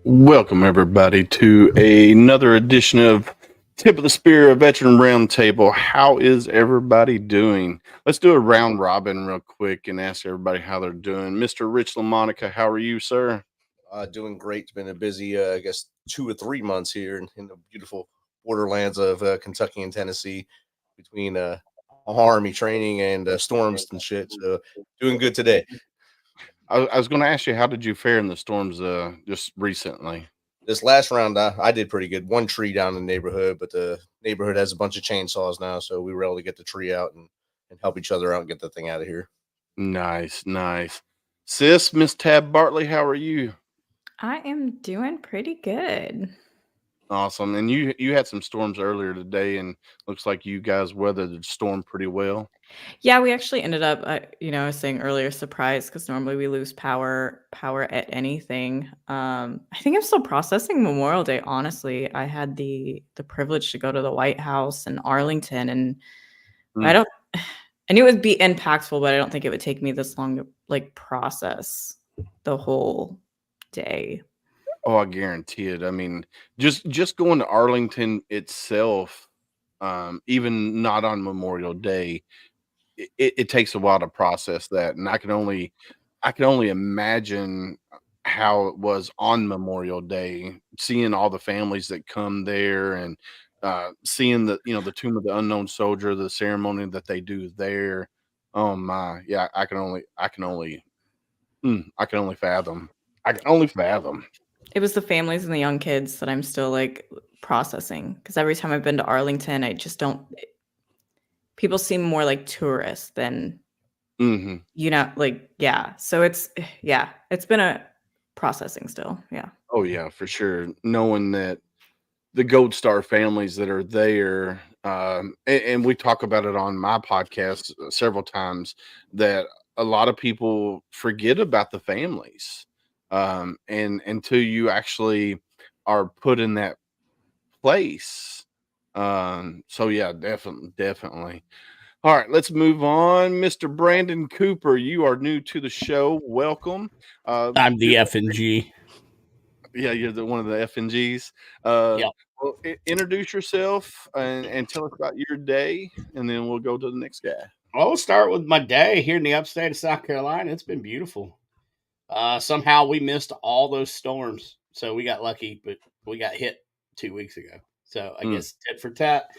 Welcome, everybody, to another edition of Tip of the Spear, a veteran roundtable. How is everybody doing? Let's do a round robin real quick and ask everybody how they're doing. Mr. Rich LaMonica, how are you, sir? Doing great. It's been a busy, I guess, 2 or 3 months here in the beautiful borderlands of Kentucky and Tennessee between army training and storms and shit. So doing good today. I was going to ask you, how did you fare in the storms just recently? This last round, I did pretty good. One tree down in the neighborhood, but the neighborhood has a bunch of chainsaws now, so we were able to get the tree out and help each other out and get the thing out of here. Nice, nice. Sis, Miss Tab Bartley, how are you? I am doing pretty good. Awesome. And you had some storms earlier today, and looks like you guys weathered the storm pretty well. Yeah, we actually ended up, I was saying earlier, surprised because normally we lose power at anything. I think I'm still processing Memorial Day. Honestly, I had the privilege to go to the White House in Arlington, and I don't. I knew it would be impactful, but I don't think it would take me this long to process the whole day. Oh, I guarantee it. I mean, just going to Arlington itself, even not on Memorial Day, it takes a while to process that, and I can only imagine how it was on Memorial Day, seeing all the families that come there, and seeing the Tomb of the Unknown Soldier, the ceremony that they do there. Oh my, yeah, I can only fathom. I can only fathom. It was the families and the young kids that I'm still processing, because every time I've been to Arlington, I just don't. People seem more like tourists than, yeah. So it's been a processing still. Yeah. Oh yeah, for sure. Knowing that the Gold Star families that are there, and we talk about it on my podcast several times, that a lot of people forget about the families, and until you actually are put in that place. So yeah, definitely. All right, let's move on. Mr. Brandon Cooper, you are new to the show. Welcome. I'm the F and G. Yeah, you're one of the F and Gs. Uh, Yeah. well, introduce yourself and tell us about your day, and then we'll go to the next guy. I'll start with my day here in the upstate of South Carolina. It's been beautiful. Somehow we missed all those storms, so we got lucky, but we got hit 2 weeks ago. So I guess tit for tat.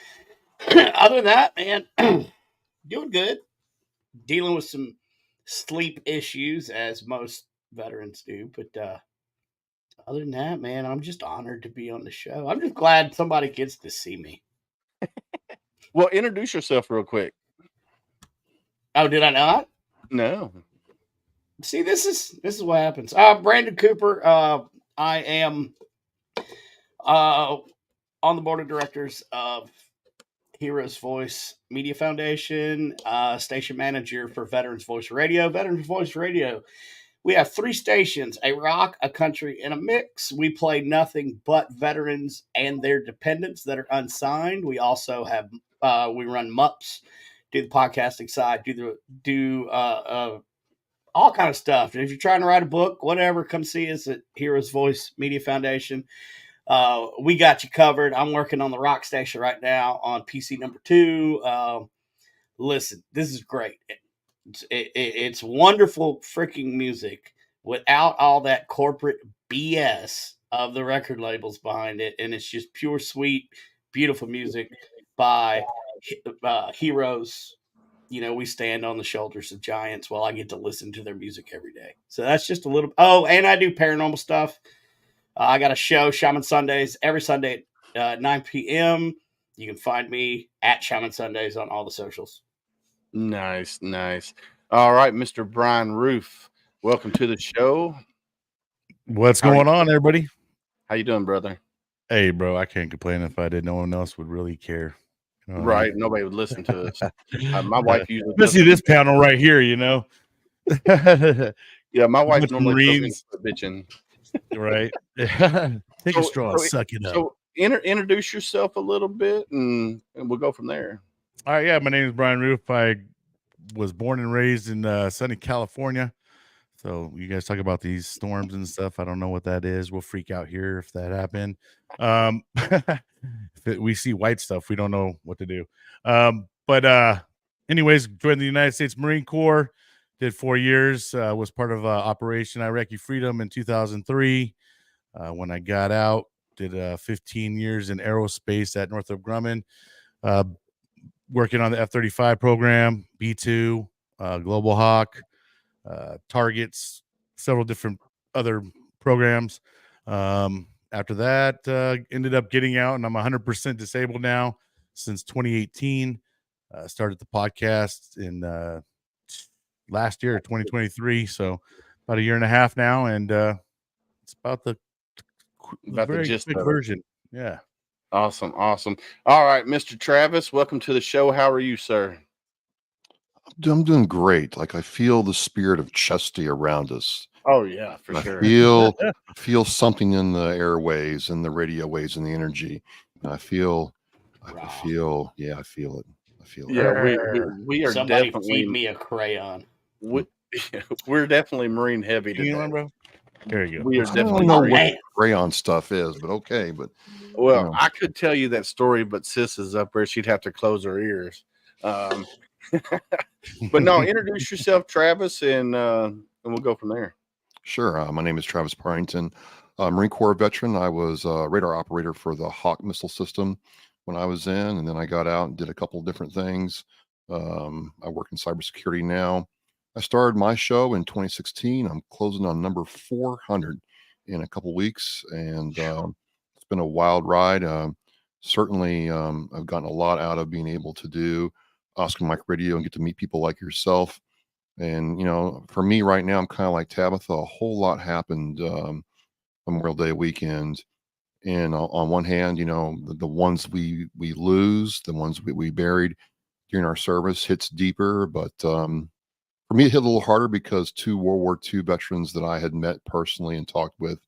Other than that, man, doing good. Dealing with some sleep issues, as most veterans do, but other than that, man, I'm just honored to be on the show. I'm just glad somebody gets to see me. Well, introduce yourself real quick. Oh, did I not? No. See, this is what happens. Brandon Cooper. I am on the board of directors of Heroes Voice Media Foundation, station manager for Veterans Voice Radio. Veterans Voice Radio. We have 3 stations: a rock, a country, and a mix. We play nothing but veterans and their dependents that are unsigned. We also have we run MUPs, do the podcasting side, do all kind of stuff. And if you're trying to write a book, whatever, come see us at Heroes Voice Media Foundation. We got you covered. I'm working on the rock station right now on PC number 2. Listen, this is great. It's wonderful freaking music without all that corporate BS of the record labels behind it. And it's just pure, sweet, beautiful music by heroes. We stand on the shoulders of giants. Well, I get to listen to their music every day. So that's just a little. Oh, and I do paranormal stuff. I got a show, Shaman Sundays, every Sunday at 9 p.m. You can find me at Shaman Sundays on all the socials. Nice. All right, Mr. Brian Roof, welcome to the show. What's going on, everybody? How you doing, brother? Hey, bro, I can't complain. If I did, no one else would really care. Right, nobody would listen to us. My wife usually, especially this panel right here. Yeah, my wife normally reads bitching. Right. Take a straw, suck it up. So introduce yourself a little bit, and we'll go from there. All right, yeah, my name is Brian Roof. I was born and raised in sunny California. So you guys talk about these storms and stuff. I don't know what that is. We'll freak out here if that happened. We see white stuff, we don't know what to do. But anyways, joined the United States Marine Corps. Did 4 years. Was part of Operation Iraqi Freedom in 2003. When I got out, did 15 years in aerospace at Northrop Grumman. Working on the F-35 program, B-2, Global Hawk, targets, several different other programs. After that, ended up getting out, and I'm 100% disabled now since 2018. Started the podcast in last year, 2023. So about a year and a half now, and it's about the very gist quick of it. version. Yeah. Awesome. All right, Mr. Travis, welcome to the show. How are you, sir? I'm doing great. Like, I feel the spirit of Chesty around us. Oh yeah, for I sure. feel something in the airways and the radio waves and the energy. And I feel it. I feel Yeah, it. we are Somebody feed definitely me a crayon. we're definitely Marine heavy You know, today. bro? There you go. We are I definitely don't know Marine. what man. crayon stuff is, but okay. But Well, you know. I could tell you that story, but Sis is up there. She'd have to close her ears. But no, introduce yourself, Travis, and we'll go from there. Sure. My name is Travis Parrington, Marine Corps veteran. I was a radar operator for the Hawk missile system when I was in, and then I got out and did a couple of different things. I work in cybersecurity now. I started my show in 2016. I'm closing on number 400 in a couple weeks, and it's been a wild ride. Certainly, I've gotten a lot out of being able to do Oscar Mike Radio and get to meet people like yourself. And, you know, for me right now, I'm kind of like Tabitha. A whole lot happened Memorial Day weekend. And on one hand, you know, the ones we lose, the ones we buried during our service hits deeper. But for me, it hit a little harder because 2 World War II veterans that I had met personally and talked with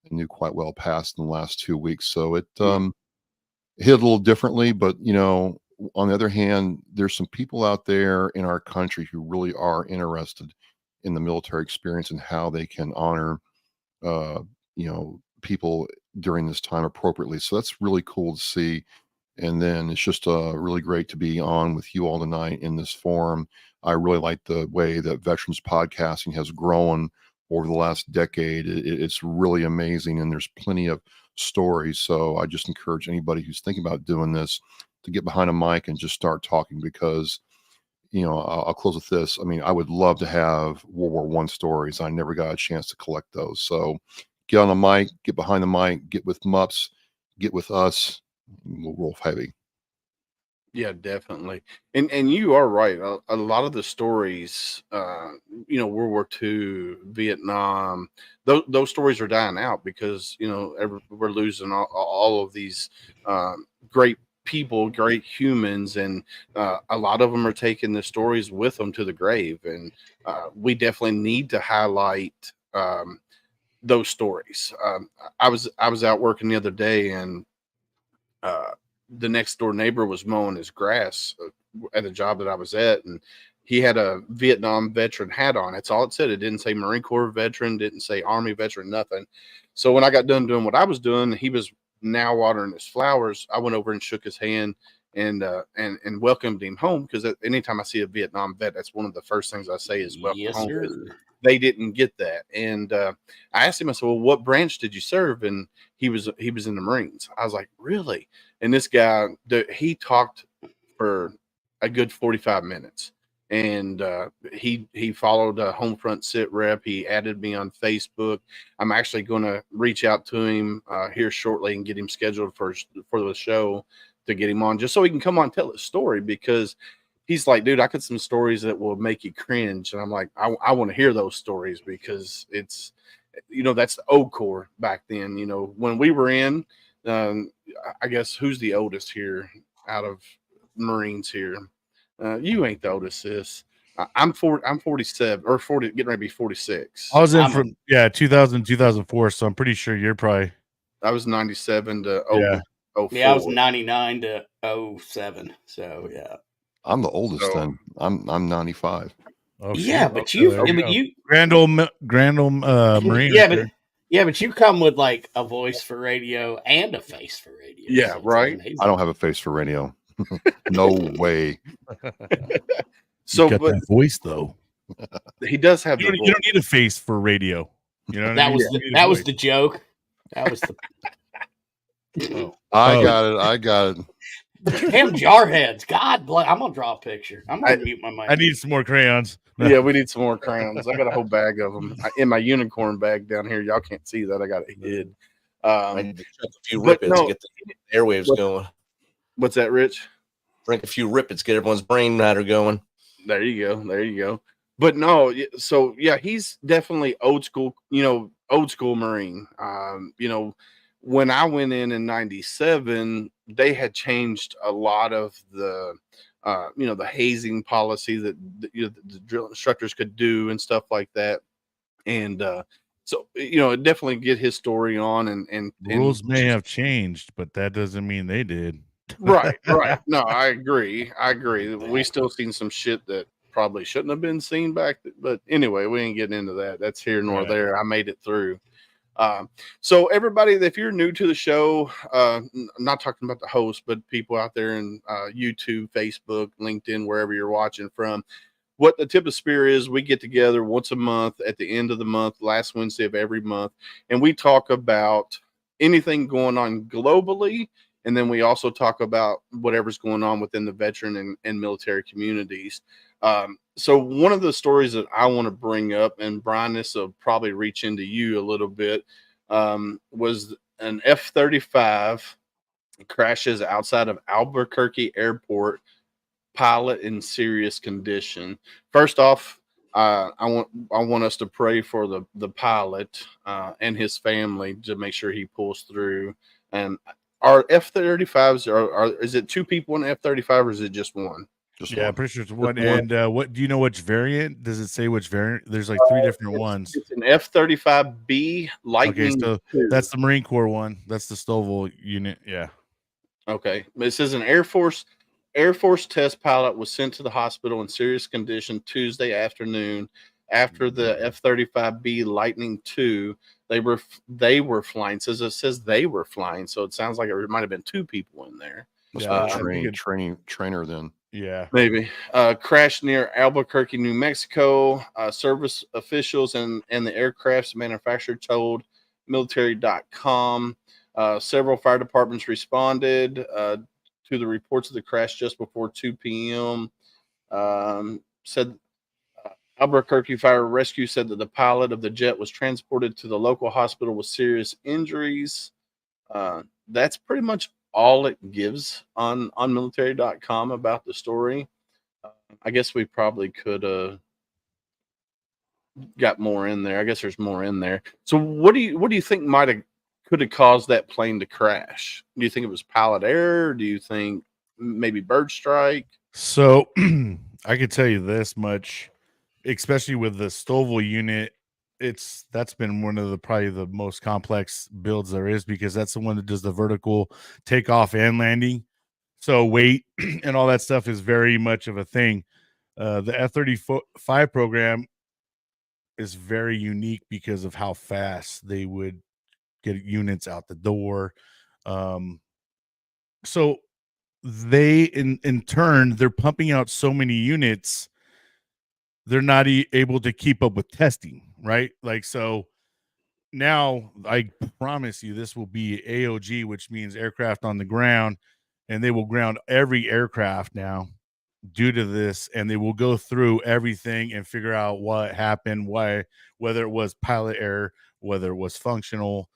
and knew quite well passed in the last 2 weeks. So it hit a little differently. But, you know, on the other hand, there's some people out there in our country who really are interested in the military experience and how they can honor, you know, people during this time appropriately. So that's really cool to see. And then it's just really great to be on with you all tonight in this forum. I really like the way that veterans podcasting has grown over the last decade. It's really amazing, and there's plenty of stories. So I just encourage anybody who's thinking about doing this to get behind a mic and just start talking, because, you know, I'll close with this. I mean, I would love to have World War I stories. I never got a chance to collect those. So get on the mic, get behind the mic, get with MUPS, get with us. We'll roll heavy. Yeah, definitely. And you are right. A lot of the stories, you know, World War II, Vietnam, those stories are dying out because, you know, we're losing all of these great people, great humans, and a lot of them are taking the stories with them to the grave. And we definitely need to highlight those stories. I was out working the other day, and the next door neighbor was mowing his grass at a job that I was at, and he had a Vietnam veteran hat on. That's all it said. It didn't say Marine Corps veteran, didn't say Army veteran, nothing. So when I got done doing what I was doing, he was now watering his flowers. I went over and shook his hand and welcomed him home, because anytime I see a Vietnam vet, that's one of the first things I say is welcome Yes, home. sir. They didn't get that. And I asked him, I said, well, what branch did you serve? And he was in the Marines. I was like, really? And this guy, he talked for a good 45 minutes. And he followed a home front sit rep. He added me on Facebook. I'm actually going to reach out to him here shortly and get him scheduled for the show to get him on, just so he can come on and tell his story, because he's like, dude, I got some stories that will make you cringe. And I'm like, I want to hear those stories, because it's, you know, that's the old Corps back then. You know, when we were in, I guess, who's the oldest here out of Marines here? You ain't the oldest, sis. I'm 47 or 40, getting ready to be 46. I was in from 2000, 2004, so I'm pretty sure you're probably. I was 97 to 04. Yeah, I was 99 to 07. So yeah. I'm the oldest then. I'm 95. Oh, Yeah, shit. but Okay, you, there you but go. you, Grand old Marine yeah, right but there. yeah, but you come with like a voice for radio and a face for radio. Yeah, so it's right. amazing. I don't have a face for radio. No way. So, You got but that voice though. he does have You the don't, voice. you don't need a face for radio. You know what I That mean? was You the, need a that was voice. the joke. That was the Oh. I Oh. got it. I got it. damn jarheads. God bless. I'm gonna draw a picture. I'm gonna mute my mic. I need some more crayons. Yeah, we need some more crowns. I got a whole bag of them in my unicorn bag down here. Y'all can't see that. I got it hid. I need to chuck a few but rippets no- to get the airwaves What- going. What's that, Rich? Drink a few rippets, get everyone's brain matter going. There you go. There you go. But no, so yeah, he's definitely old school, old school Marine. When I went in 97, they had changed a lot of the, the hazing policy that the drill instructors could do and stuff like that. And so, definitely get his story on and Rules may have changed, but that doesn't mean they did. right. No, I agree. We still seen some shit that probably shouldn't have been seen back. But anyway, we ain't getting into that. That's here nor Right. there. I made it through. So everybody, if you're new to the show, I'm not talking about the host, but people out there in YouTube, Facebook, LinkedIn, wherever you're watching from, what the tip of spear is, we get together once a month at the end of the month, last Wednesday of every month, and we talk about anything going on globally. And then we also talk about whatever's going on within the veteran and military communities. So one of the stories that I want to bring up, and Brian, this will probably reach into you a little bit, was an F-35 crashes outside of Albuquerque Airport, pilot in serious condition. First off, I want us to pray for the pilot and his family to make sure he pulls through. And our F-35s are is it two people in F-35 or is it just one? Just Yeah, I'm one. pretty sure it's one. one. And what do you know which variant? Does it say which variant? There's like three different ones. It's an F-35B Lightning. Okay, so 2. that's the Marine Corps one. That's the Stovall unit. Yeah. Okay. It says an Air Force test pilot was sent to the hospital in serious condition Tuesday afternoon after the F-35B Lightning II. They were flying. It says they were flying, so it sounds like it might have been two people in there. Must Yeah, be a trainer then. Yeah. Maybe crashed near Albuquerque, New Mexico. Service officials and the aircraft's manufacturer told military.com. Several fire departments responded to the reports of the crash just before 2 p.m. Said Albuquerque Fire Rescue said that the pilot of the jet was transported to the local hospital with serious injuries. That's pretty much all it gives on military.com about the story. I guess we probably could have got more in there. I guess there's more in there. So what do you think could have caused that plane to crash? Do you think it was pilot error? Do you think maybe bird strike? So I could tell you this much, especially with the Stovall unit, that's been one of probably the most complex builds there is, because that's the one that does the vertical takeoff and landing. So weight and all that stuff is very much of a thing. The F-35 program is very unique because of how fast they would get units out the door. So they in turn, they're pumping out so many units, they're not able to keep up with testing, right? Like, so now I promise you this will be AOG, which means aircraft on the ground, and they will ground every aircraft now due to this, and they will go through everything and figure out what happened, why, whether it was pilot error, whether it was functional,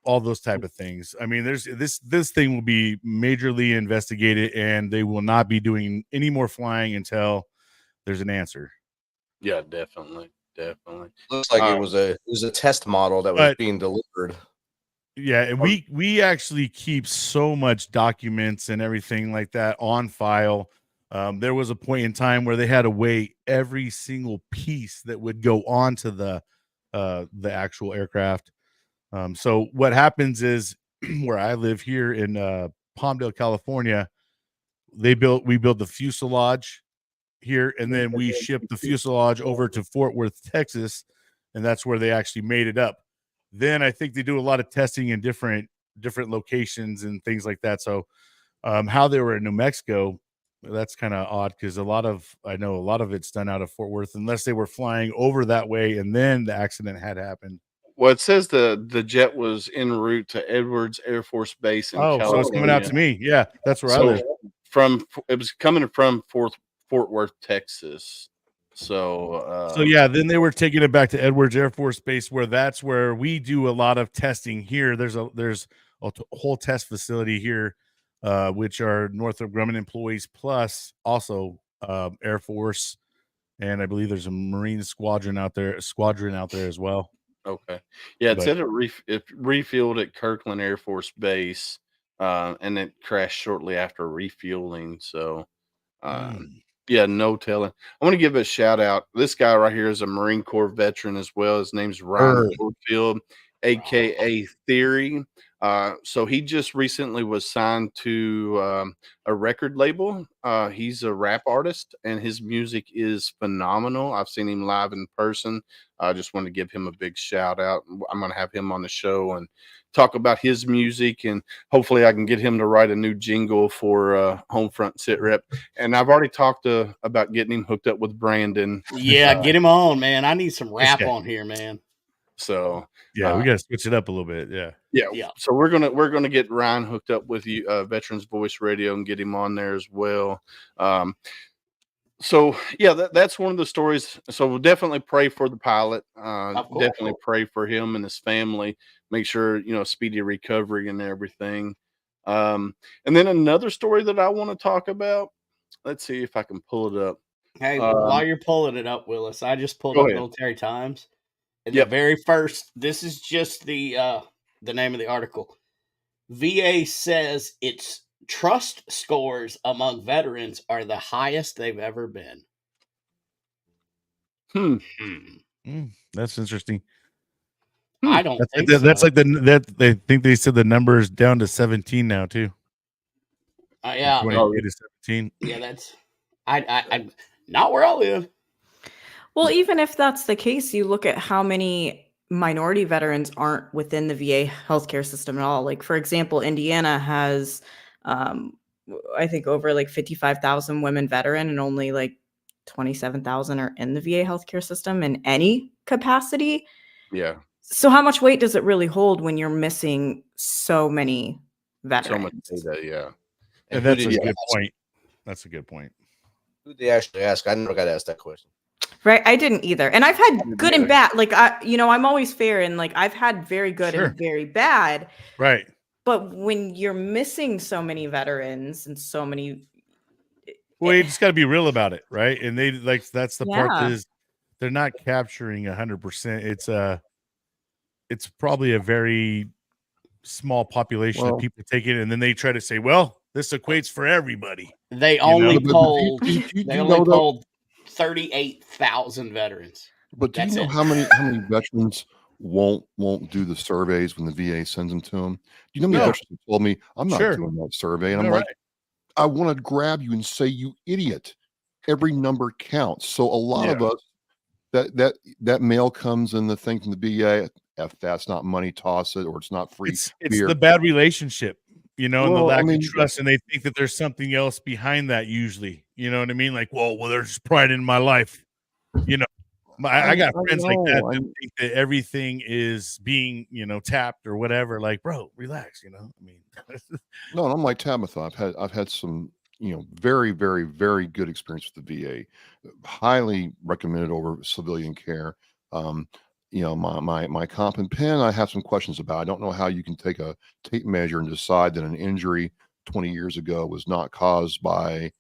all those type of things. I mean, there's this thing will be majorly investigated, and they will not be doing any more flying until there's an answer. Yeah, definitely. Looks like it was a test model that was being delivered. Yeah, and we actually keep so much documents and everything like that on file. There was a point in time where they had to weigh every single piece that would go onto the actual aircraft. So what happens is, where I live here in Palmdale, California, we built the fuselage, here, and then we shipped the fuselage over to Fort Worth, Texas, and that's where they actually made it up. Then I think they do a lot of testing in different locations and things like that. So how they were in New Mexico, that's kind of odd because I know a lot of it's done out of Fort Worth, unless they were flying over that way and then the accident had happened. Well, it says the jet was en route to Edwards Air Force Base in California. So it's coming out to me. Yeah, that's where I live. It was coming from Fort Worth, Texas. So yeah, then they were taking it back to Edwards Air Force Base, that's where we do a lot of testing here. There's a whole test facility here, which are Northrop Grumman employees, plus also Air Force, and I believe there's a Marine squadron out there as well. Okay. Yeah, it said it refueled at Kirkland Air Force Base, and it crashed shortly after refueling. So, yeah, no telling. I want to give a shout out. This guy right here is a Marine Corps veteran as well. His name's Ryan Woodfield, aka Theory. So he just recently was signed to a record label. He's a rap artist, and his music is phenomenal. I've seen him live in person. I just want to give him a big shout out. I'm going to have him on the show and talk about his music, and hopefully I can get him to write a new jingle for Homefront Sit Rep. And I've already talked about getting him hooked up with Brandon. Yeah, get him on, man. I need some rap on here, man. So yeah, we got to switch it up a little bit. Yeah. So we're gonna get Ryan hooked up with you, Veterans Voice Radio, and get him on there as well. So yeah, that's one of the stories. So we'll definitely pray for the pilot. Definitely pray for him and his family. Make sure speedy recovery and everything. And then another story that I want to talk about. Let's see if I can pull it up. Hey, while you're pulling it up, Willis, I just pulled up Military Times. And the very first, this is just the name of the article. VA says its trust scores among veterans are the highest they've ever been. That's interesting. I don't think that's like they think they said the number is down to 17 now too. Yeah, 28 to 17. Yeah, that's I not where I live. Well, even if that's the case, you look at how many minority veterans aren't within the VA healthcare system at all. Like, for example, Indiana has, I think, over like 55,000 women veteran, and only like 27,000 are in the VA healthcare system in any capacity. Yeah. So how much weight does it really hold when you're missing so many veterans? So much data, yeah. And that's a good point. That's a good point. Who did they actually ask? I never got asked that question. Right, I didn't either, and I've had good and bad. Like I'm always fair, and like I've had very good and very bad. Right. But when you're missing so many veterans and so many, well, you just got to be real about it, right? And they that's the part that is they're not capturing 100%. It's probably a very small population of people taking it, and then they try to say, well, this equates for everybody. They only polled 38,000 veterans. But do you know how many veterans won't do the surveys when the VA sends them to them? Do you know how many veterans have told me, I'm not doing that survey? And I'm like, I want to grab you and say, you idiot. Every number counts. So a lot of us, that mail comes in the thing from the VA, if that's not money, toss it, or it's not free. It's the bad relationship, and the lack of trust, and they think that there's something else behind that usually. You know what I mean? Like, well, there's pride in my life. I got friends like that who think that everything is being, tapped or whatever. Like, bro, relax. No, and I'm like Tabitha. I've had some, very, very, very good experience with the VA. Highly recommended over civilian care. My comp and pen, I have some questions about. I don't know how you can take a tape measure and decide that an injury 20 years ago was not caused by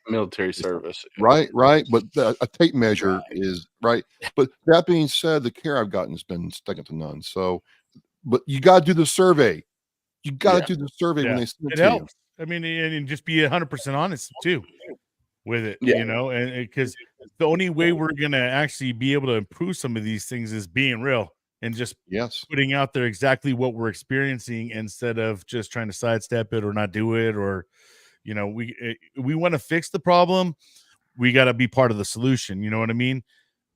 military service. Right. But a tape measure is right. But that being said, the care I've gotten has been second to none. So, but you got to do the survey. You got to do the survey when they send it to helps. You. I mean, and just be 100% honest too with it, and because the only way we're going to actually be able to improve some of these things is being real and just putting out there exactly what we're experiencing instead of just trying to sidestep it or not do it, or we want to fix the problem. we got to be part of the solution. You know what I mean?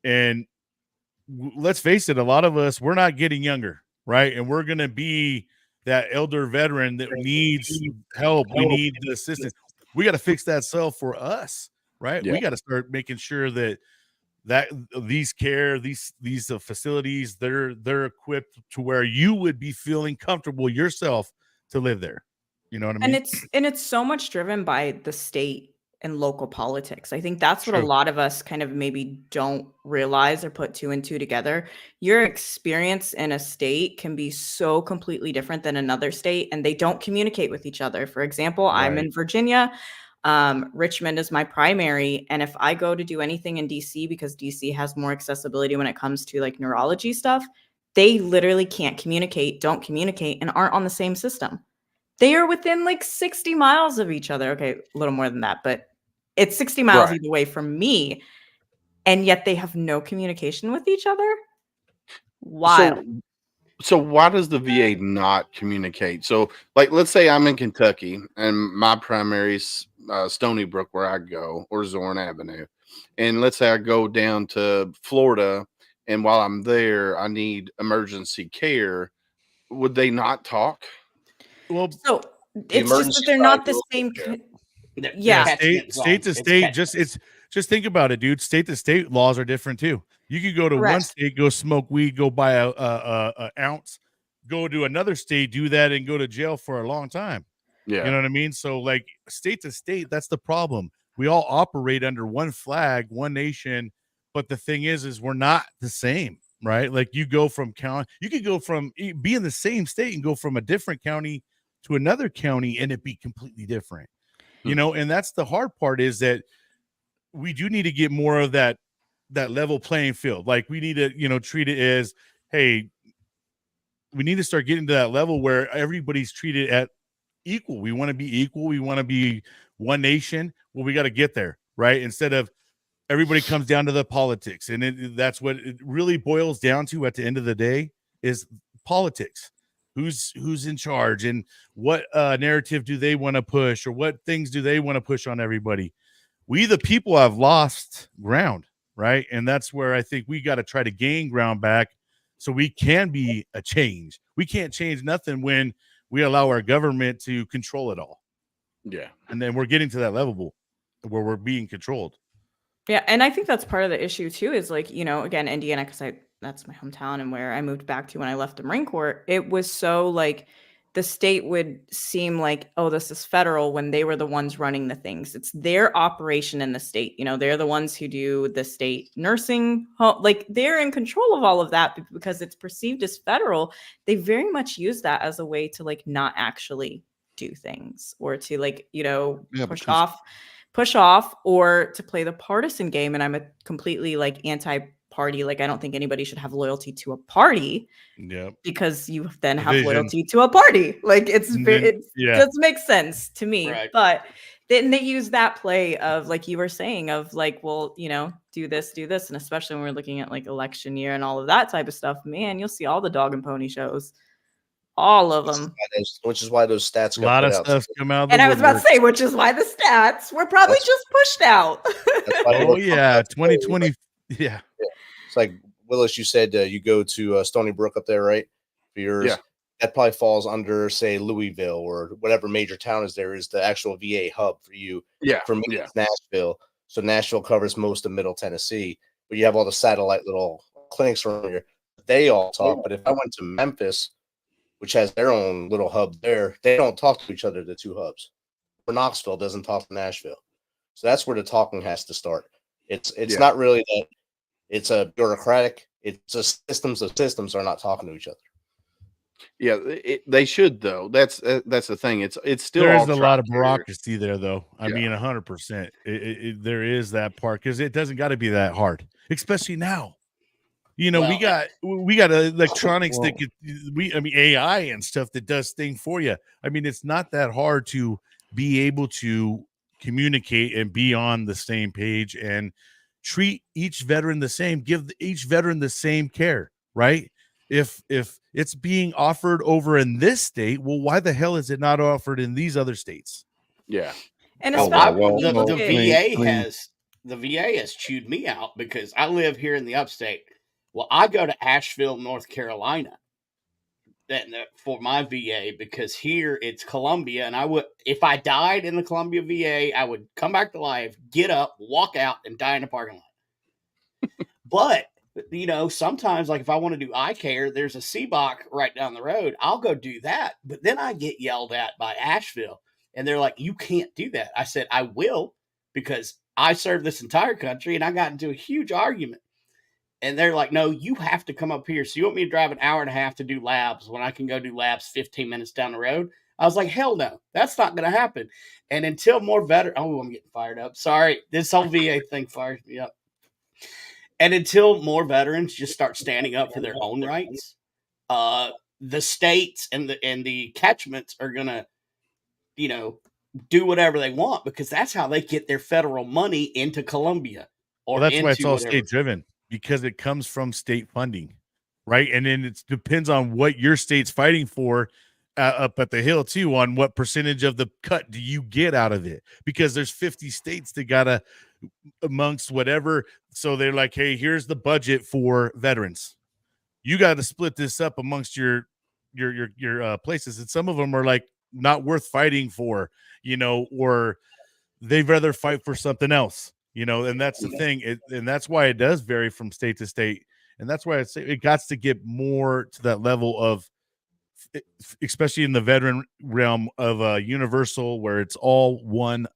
And let's face it, a lot of us, we're not getting younger, right? And we're going to be that elder veteran that needs help. We need the assistance. We got to fix that self for us, right? Yeah. We got to start making sure that these facilities, they're equipped to where you would be feeling comfortable yourself to live there. You know what I mean? And it's so much driven by the state and local politics. I think that's what a True. lot of us kind of maybe don't realize or put two and two together. Your experience in a state can be so completely different than another state, and they don't communicate with each other. For example, I'm Right. in Virginia. Richmond is my primary. And if I go to do anything in DC, because DC has more accessibility when it comes to like neurology stuff, they literally can't communicate, don't communicate, and aren't on the same system. They are within like 60 miles of each other. Okay, a little more than that, but it's 60 miles Right. either way from me. And yet they have no communication with each other. Wild. So why does the VA not communicate? So, like, let's say I'm in Kentucky and my primary's Stony Brook, where I go, or Zorn Avenue, and let's say I go down to Florida, and while I'm there, I need emergency care. Would they not talk? Well, So it's just that emergency they're side not the will same. take care. Yeah. state to state, just think about it, dude. State to state laws are different too. You could go to one Correct. state, go smoke weed, go buy a ounce, go to another state, do that, and go to jail for a long time. Yeah. You know what I mean? So, like, state to state, that's the problem. We all operate under one flag, one nation, but the thing is we're not the same, right? Like, you go from county, you could go from be in the same state and go from a different county to another county, and it be completely different. You know, and that's the hard part, is that we do need to get more of that level playing field. Like, we need to, you know, treat it as, hey, we need to start getting to that level where everybody's treated at equal. We want to be equal. We want to be one nation. Well, we got to get there, right? Instead of everybody comes down to the politics. And that's what it really boils down to at the end of the day, is politics. Who's in charge, and what narrative do they want to push, or what things do they want to push on everybody? We, the people, have lost ground, right? And that's where I think we got to try to gain ground back, so we can be a change. We can't change nothing when we allow our government to control it all. Yeah. And then we're getting to that level where we're being controlled. Yeah, and I think that's part of the issue too, is like, you know, again, Indiana, because that's my hometown and where I moved back to when I left the Marine Corps. It was so like the state would seem like, oh, this is federal, when they were the ones running the things. It's their operation in the state. You know, they're the ones who do the state nursing home. Like, they're in control of all of that because it's perceived as federal. They very much use that as a way to like not actually do things, or to like, you know, push off, or to play the partisan game. And I'm a completely like anti-party. Like, I don't think anybody should have loyalty to a party. Yep. Because you then have Division. loyalty to a party. Like, it doesn't make sense to me. Right. But then they use that play of, like you were saying, of like, well, you know, do this. And especially when we're looking at like election year and all of that type of stuff, man, you'll see all the dog and pony shows. All of them. Which is why those stats A lot of stuff come out. And I was about to say, which is why the stats were probably just pushed out. Oh yeah, 2020. Yeah. It's like, Willis, you said you go to Stony Brook up there, right? For yours. Yeah. That probably falls under, say, Louisville or whatever major town is there, is the actual VA hub for you. Yeah. For me, Yeah. it's Nashville. So Nashville covers most of Middle Tennessee, but you have all the satellite little clinics around here. They all talk. But if I went to Memphis, which has their own little hub there, they don't talk to each other, the two hubs. Or Knoxville doesn't talk to Nashville. So that's where the talking has to start. It's not really that it's a bureaucratic, it's just systems of systems are not talking to each other. Yeah, they should though. That's the thing. It's still There's all a lot of tri-tier. bureaucracy there, though. I Yeah. mean, 100%. There is that part, because it doesn't got to be that hard, especially now. You know, we got electronics that could, AI and stuff that does things for you. I mean, it's not that hard to be able to communicate and be on the same page and treat each veteran the same, give each veteran the same care, right? If it's being offered over in this state, well, why the hell is it not offered in these other states? Yeah. And Oh, especially wow. Well, the well, VA I mean- has the VA has chewed me out because I live here in the upstate. Well, I go to Asheville, North Carolina, for my VA because here it's Columbia, and I would, if I died in the Columbia VA, I would come back to life, get up, walk out, and die in the parking lot. But sometimes, like if I want to do eye care, there's a CBOC right down the road. I'll go do that, but then I get yelled at by Asheville, and they're like, "You can't do that." I said, "I will," because I serve this entire country, and I got into a huge argument. And they're like, "No, you have to come up here. So you want me to drive an hour and a half to do labs when I can go do labs 15 minutes down the road?" I was like, "Hell no, that's not going to happen." And until more I'm getting fired up. Sorry, this whole VA thing fires me up. And until more veterans just start standing up for their own rights, the states and the catchments are going to, do whatever they want, because that's how they get their federal money into Columbia. Well, that's why it's all state driven, because it comes from state funding, right? And then it depends on what your state's fighting for up at the Hill too, on what percentage of the cut do you get out of it, because there's 50 states that gotta amongst whatever. So they're like, hey, here's the budget for veterans. You got to split this up amongst your places, and some of them are like not worth fighting for, or they'd rather fight for something else. And that's the thing. And that's why it does vary from state to state. And that's why I say it got to get more to that level of, especially in the veteran realm, of universal, where it's all one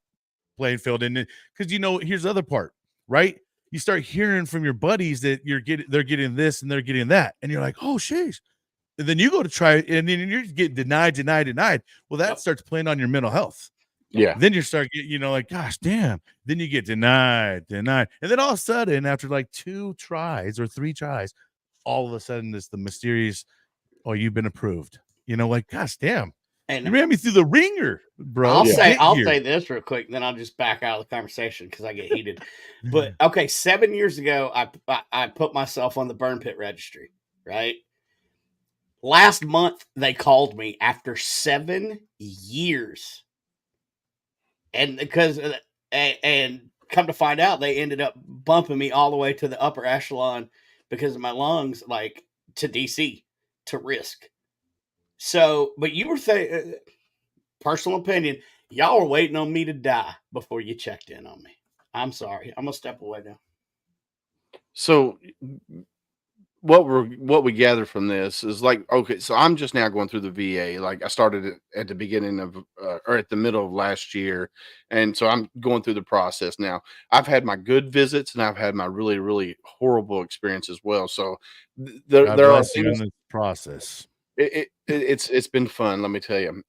playing field. And because, here's the other part, right? You start hearing from your buddies that they're getting this and they're getting that. And you're like, oh, sheesh. And then you go to try it, and then you're getting denied. Well, that starts playing on your mental health. Yeah. Then you start getting, like, gosh, damn. Then you get denied. And then all of a sudden, after like 2 tries or 3 tries, all of a sudden it's the mysterious, oh, you've been approved. Like, gosh, damn. And you ran me through the ringer, bro. I'll say this real quick, then I'll just back out of the conversation because I get heated. But okay, 7 years ago, I put myself on the burn pit registry, right? Last month, they called me after 7 years. And because and come to find out, they ended up bumping me all the way to the upper echelon because of my lungs, like to DC, to risk. So, but you were saying, personal opinion, y'all were waiting on me to die before you checked in on me. I'm sorry. I'm gonna step away now. So what we gather from this is like, okay, so I'm just now going through the VA. Like I started it at the beginning of or at the middle of last year, and so I'm going through the process now. I've had my good visits and I've had my really, really horrible experience as well. So there are things in this process. It's been fun, let me tell you.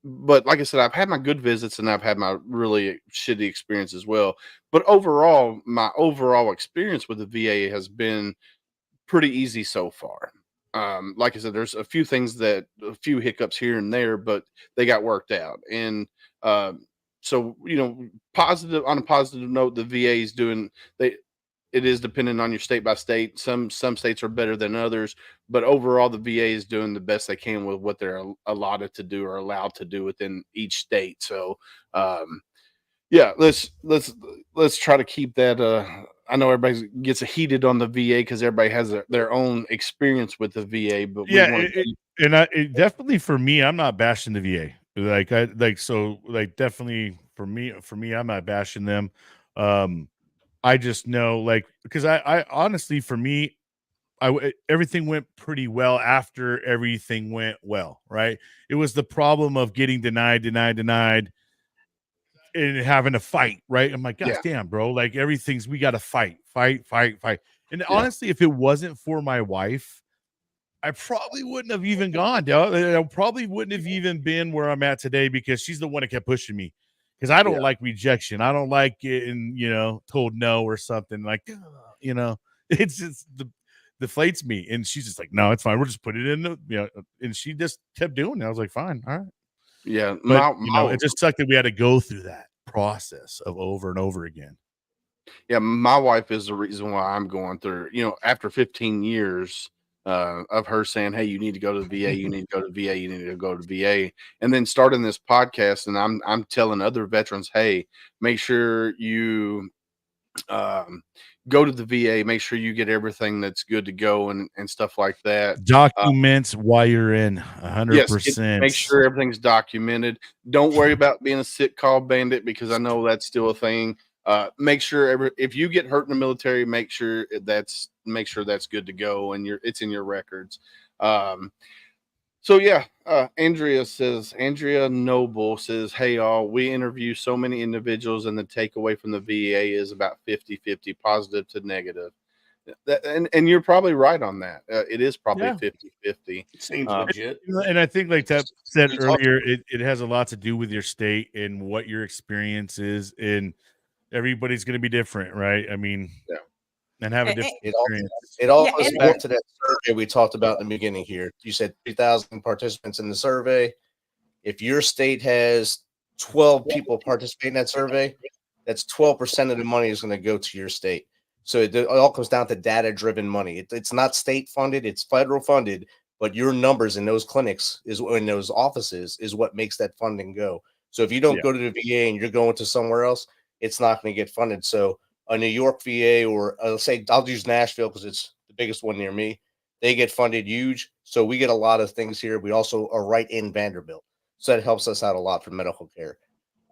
But like I said, I've had my good visits and I've had my really shitty experience as well. But overall, my overall experience with the VA has been pretty easy so far. Like I said, there's a few hiccups here and there, but they got worked out. And so, on a positive note, the VA is doing, it is dependent on your state by state. Some states are better than others, but overall the VA is doing the best they can with what they're allotted to do or allowed to do within each state. So, yeah, let's try to keep that. I know everybody gets heated on the VA because everybody has their own experience with the VA, but definitely for me, I'm not bashing the VA. Definitely for me, I'm not bashing them. I just know, because I honestly, for me, everything went pretty well after everything went well, right? It was the problem of getting denied, and having to fight, right? I'm like, gosh damn, bro, like we got to fight. And honestly, if it wasn't for my wife, I probably wouldn't have even gone, dog. I probably wouldn't have even been where I'm at today, because she's the one that kept pushing me. Because I don't like rejection. I don't like getting, told no or something. Like, it's just deflates me. And she's just like, no, it's fine. We'll just put it in and she just kept doing it. I was like, fine, all right. Yeah. But, it just sucked that we had to go through that process of over and over again. Yeah. My wife is the reason why I'm going through, after 15 years, of her saying, "Hey, you need to go to the VA. You need to go to the VA. You need to go to the VA." And then starting this podcast, and I'm telling other veterans, "Hey, make sure you go to the VA. Make sure you get everything that's good to go and stuff like that." Documents while you're in, Yes, 100%. make sure everything's documented. Don't worry about being a sick call bandit, because I know that's still a thing. Make sure if you get hurt in the military, make sure that's good to go and it's in your records. So yeah, Andrea Noble says, "Hey all, we interview so many individuals and the takeaway from the VA is about 50-50, positive to negative." And you're probably right on that. It is probably Yeah. 50-50. Seems legit. And I think, like Tab said earlier, it has a lot to do with your state and what your experience is, and everybody's going to be different, right? I mean, Yeah. and have a different experience. It all Yeah, goes and- back to that survey we talked about in the beginning here. You said 3,000 participants in the survey. If your state has 12 people participate in that survey, that's 12% of the money is going to go to your state. So it all comes down to data-driven money. It's not state funded; it's federal funded. But your numbers in those clinics in those offices is what makes that funding go. So if you don't go to the VA and you're going to somewhere else, it's not going to get funded. So a New York VA, or I'll use Nashville because it's the biggest one near me. They get funded huge. So we get a lot of things here. We also are right in Vanderbilt. So that helps us out a lot for medical care.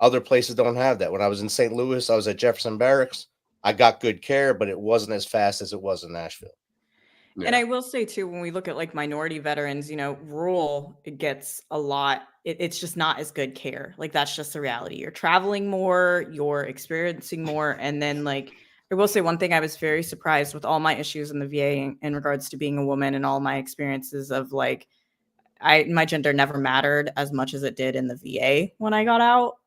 Other places don't have that. When I was in St. Louis, I was at Jefferson Barracks. I got good care, but it wasn't as fast as it was in Nashville. Yeah. And I will say too, when we look at like minority veterans, rural, it gets a lot. It's just not as good care. Like that's just the reality. You're traveling more, you're experiencing more. And then like, I will say one thing, I was very surprised with all my issues in the VA in regards to being a woman and all my experiences of like, my gender never mattered as much as it did in the VA when I got out.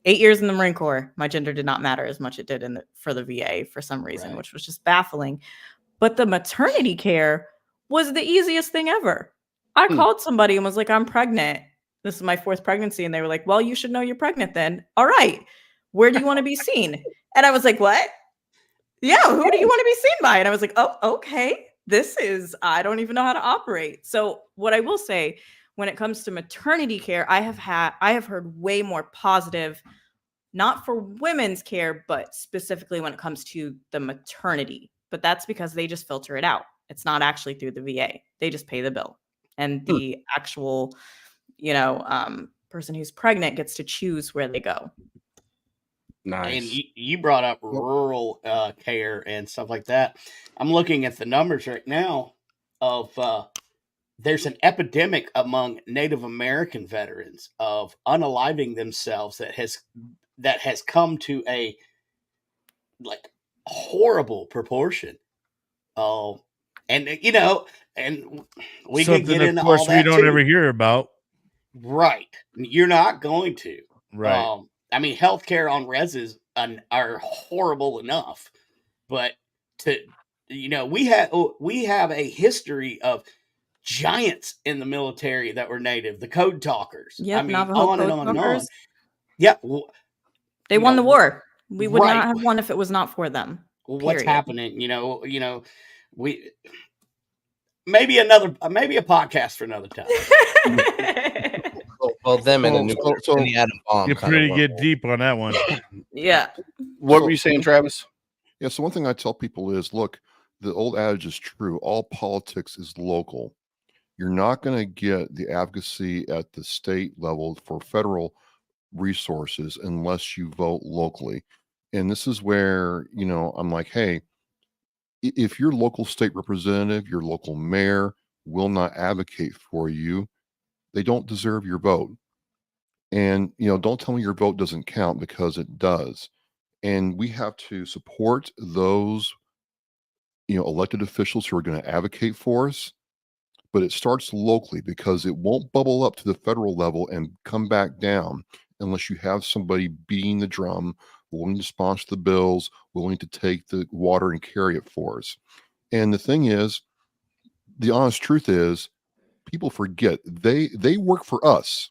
8 years in the Marine Corps, my gender did not matter as much as it did for the VA for some reason, Right. which was just baffling. But the maternity care was the easiest thing ever. I called somebody and was like, "I'm pregnant. This is my 4th pregnancy." And they were like, "Well, you should know you're pregnant then. All right. Where do you want to be seen?" And I was like, "What? Yeah, who do you want to be seen by?" And I was like, "Oh, okay. I don't even know how to operate." So what I will say, when it comes to maternity care, I have heard way more positive, not for women's care, but specifically when it comes to the maternity. But that's because they just filter it out. It's not actually through the VA. They just pay the bill. And the actual, person who's pregnant gets to choose where they go. Nice. And you brought up rural care and stuff like that. I'm looking at the numbers right now of there's an epidemic among Native American veterans of unaliving themselves that has come to a like horrible proportion. Oh, and and we could Something, get of into course, all we that don't too. ever hear about. Right, you're not going to. Right. I mean, healthcare on reses are horrible enough, but we have a history of giants in the military that were native, the code talkers. Yep, I mean, Navajo on and code on and on. talkers. Yeah, They won the war. We would right. not have won if it was not for them. What's Period. happening? We maybe a podcast for another time. Well, them and the nuclear so- and the atom bomb. You kind of pretty work. get deep on that one. Yeah. What were you saying, Travis? Yeah, so one thing I tell people is, look, the old adage is true. All politics is local. You're not going to get the advocacy at the state level for federal resources unless you vote locally. And this is where, I'm like, hey, if your local state representative, your local mayor will not advocate for you, they don't deserve your vote. And, don't tell me your vote doesn't count, because it does. And we have to support those, elected officials who are going to advocate for us. But it starts locally, because it won't bubble up to the federal level and come back down unless you have somebody beating the drum, willing to sponsor the bills, willing to take the water and carry it for us. And the thing is, the honest truth is, people forget they work for us,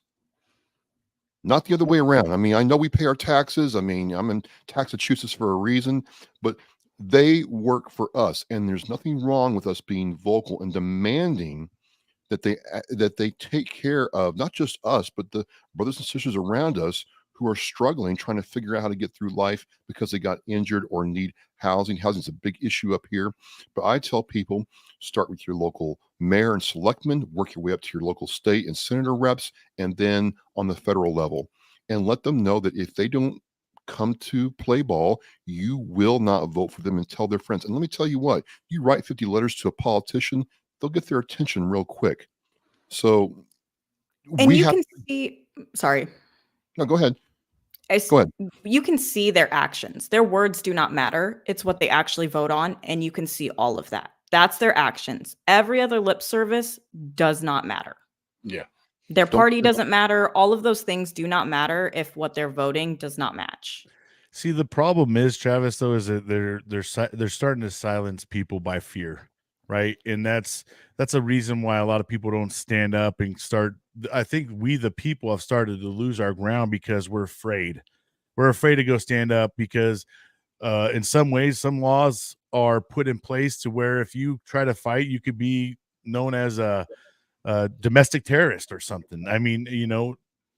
not the other way around. I mean, I know we pay our taxes. I mean, I'm in Massachusetts for a reason, but They work for us, and there's nothing wrong with us being vocal and demanding that they take care of not just us, but the brothers and sisters around us who are struggling, trying to figure out how to get through life because they got injured or need housing. Housing is a big issue up here. But I tell people, start with your local mayor and selectmen, work your way up to your local state and senator reps, and then on the federal level. And let them know that if they don't come to play ball, you will not vote for them and tell their friends. And let me tell you what, you write 50 letters to a politician, they'll get their attention real quick. So And we you have can see, sorry, no, go ahead. I Go ahead. you can see their actions. Their words do not matter. It's what they actually vote on, and you can see all of that. That's their actions. Every other lip service does not matter. Yeah. Their Don't party doesn't matter. All of those things do not matter if what they're voting does not match. See, the problem is, Travis, though, is that they're starting to silence people by fear, right? And that's a reason why a lot of people don't stand up and start. I think we, the people, have started to lose our ground because we're afraid. We're afraid to go stand up because, in some ways, some laws are put in place to where if you try to fight, you could be known as a domestic terrorist or something. I mean,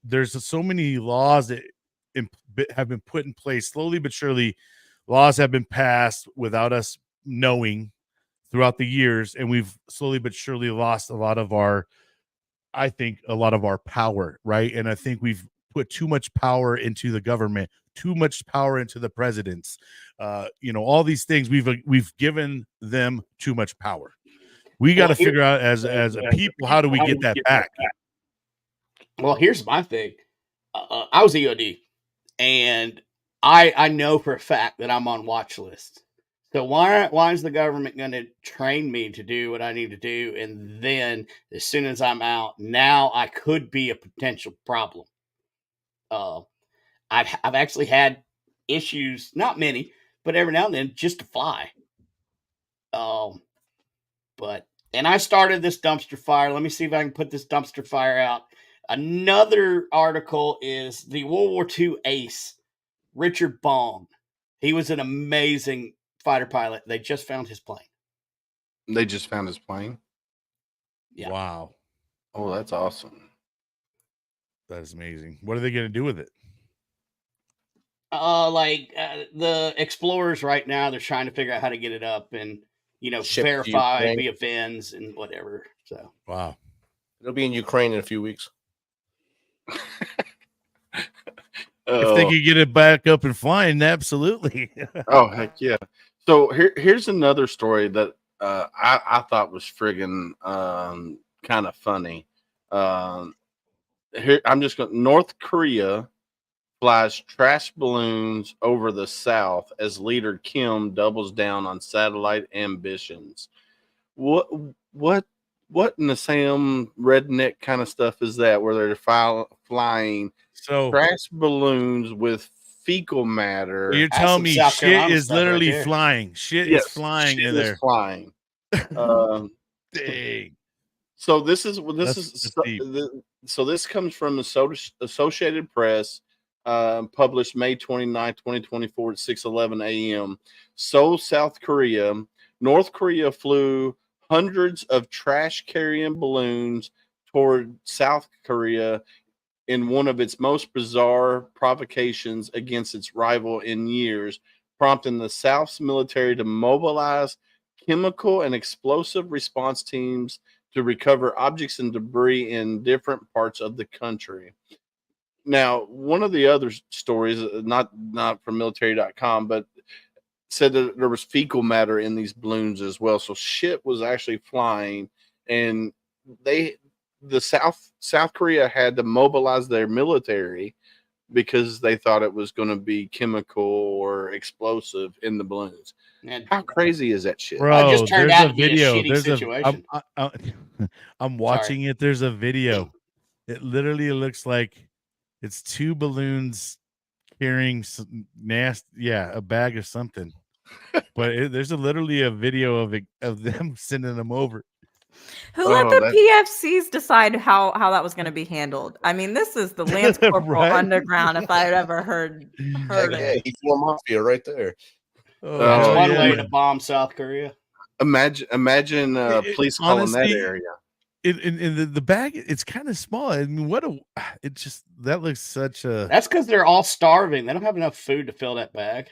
there's so many laws that have been put in place slowly but surely. Laws have been passed without us knowing throughout the years, and we've slowly but surely lost a lot of our power, right? And I think we've put too much power into the government, too much power into the presidents. All these things, we've given them too much power. We got to figure out as a people, how do we get that back? Well, here's my thing. I was EOD, and I know for a fact that I'm on watch list. So why is the government going to train me to do what I need to do, and then as soon as I'm out, now I could be a potential problem? I've actually had issues, not many, but every now and then, just to fly. And I started this dumpster fire. Let me see if I can put this dumpster fire out. Another article is the World War II ace, Richard Bong. He was an amazing fighter pilot. They just found his plane. They just found his plane. Yeah. Wow. Oh, that's awesome. That is amazing. What are they going to do with it? The explorers right now, they're trying to figure out how to get it up and, Ship to verify Ukraine. via VINs and whatever. So Wow. It'll be in Ukraine in a few weeks. If they could get it back up and flying, absolutely. Oh, heck yeah. So here's another story that I thought was friggin' kind of funny. Here I'm just going. North Korea flies trash balloons over the South as leader Kim doubles down on satellite ambitions. What in the Sam redneck kind of stuff is that? Where they're flying trash balloons with fecal matter. You're telling me shit is literally flying. Shit is flying in there. Flying. Dang. So this comes from Associated Press, published May 29, 2024 at 6:11 a.m. Seoul, South Korea. North Korea flew hundreds of trash carrying balloons toward South Korea in one of its most bizarre provocations against its rival in years, prompting the South's military to mobilize chemical and explosive response teams to recover objects and debris in different parts of the country. Now, one of the other stories, not from military.com, but said that there was fecal matter in these balloons as well. So shit was actually flying, and South Korea had to mobilize their military because they thought it was going to be chemical or explosive in the balloons. Man, how crazy is that shit? Bro, it just turned there's out a to be a video. shitty There's situation. I'm watching it. There's a video. It literally looks like it's two balloons carrying some nasty, a bag of something. But there's literally a video of them sending them over. Who let the PFCs decide how that was going to be handled? I mean, this is the Lance Corporal Right? Underground, if I had ever heard Yeah, it. he formed mafia right there. Oh, That's hell one yeah. way to bomb South Korea. Imagine police calling that honestly, area. in the bag, it's kind of small. I mean, it just that looks such a. That's because they're all starving. They don't have enough food to fill that bag.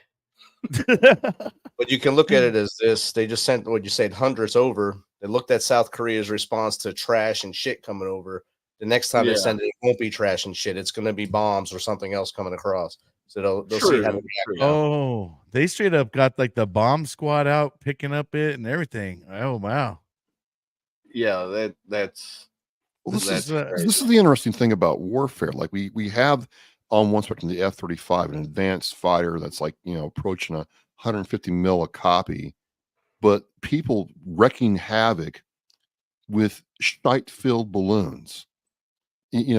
But you can look at it as this: they just sent what you said hundreds over. They looked at South Korea's response to trash and shit coming over. The next time Yeah. they send it, it won't be trash and shit. It's going to be bombs or something else coming across. So they'll see how to react. True. Oh, they straight up got like the bomb squad out picking up it and everything. Oh wow. Yeah, that's Well, this That's is this is the interesting thing about warfare. Like we have on one spectrum the F-35, an advanced fighter that's like approaching 150 mil a copy, but people wrecking havoc with shite-filled balloons.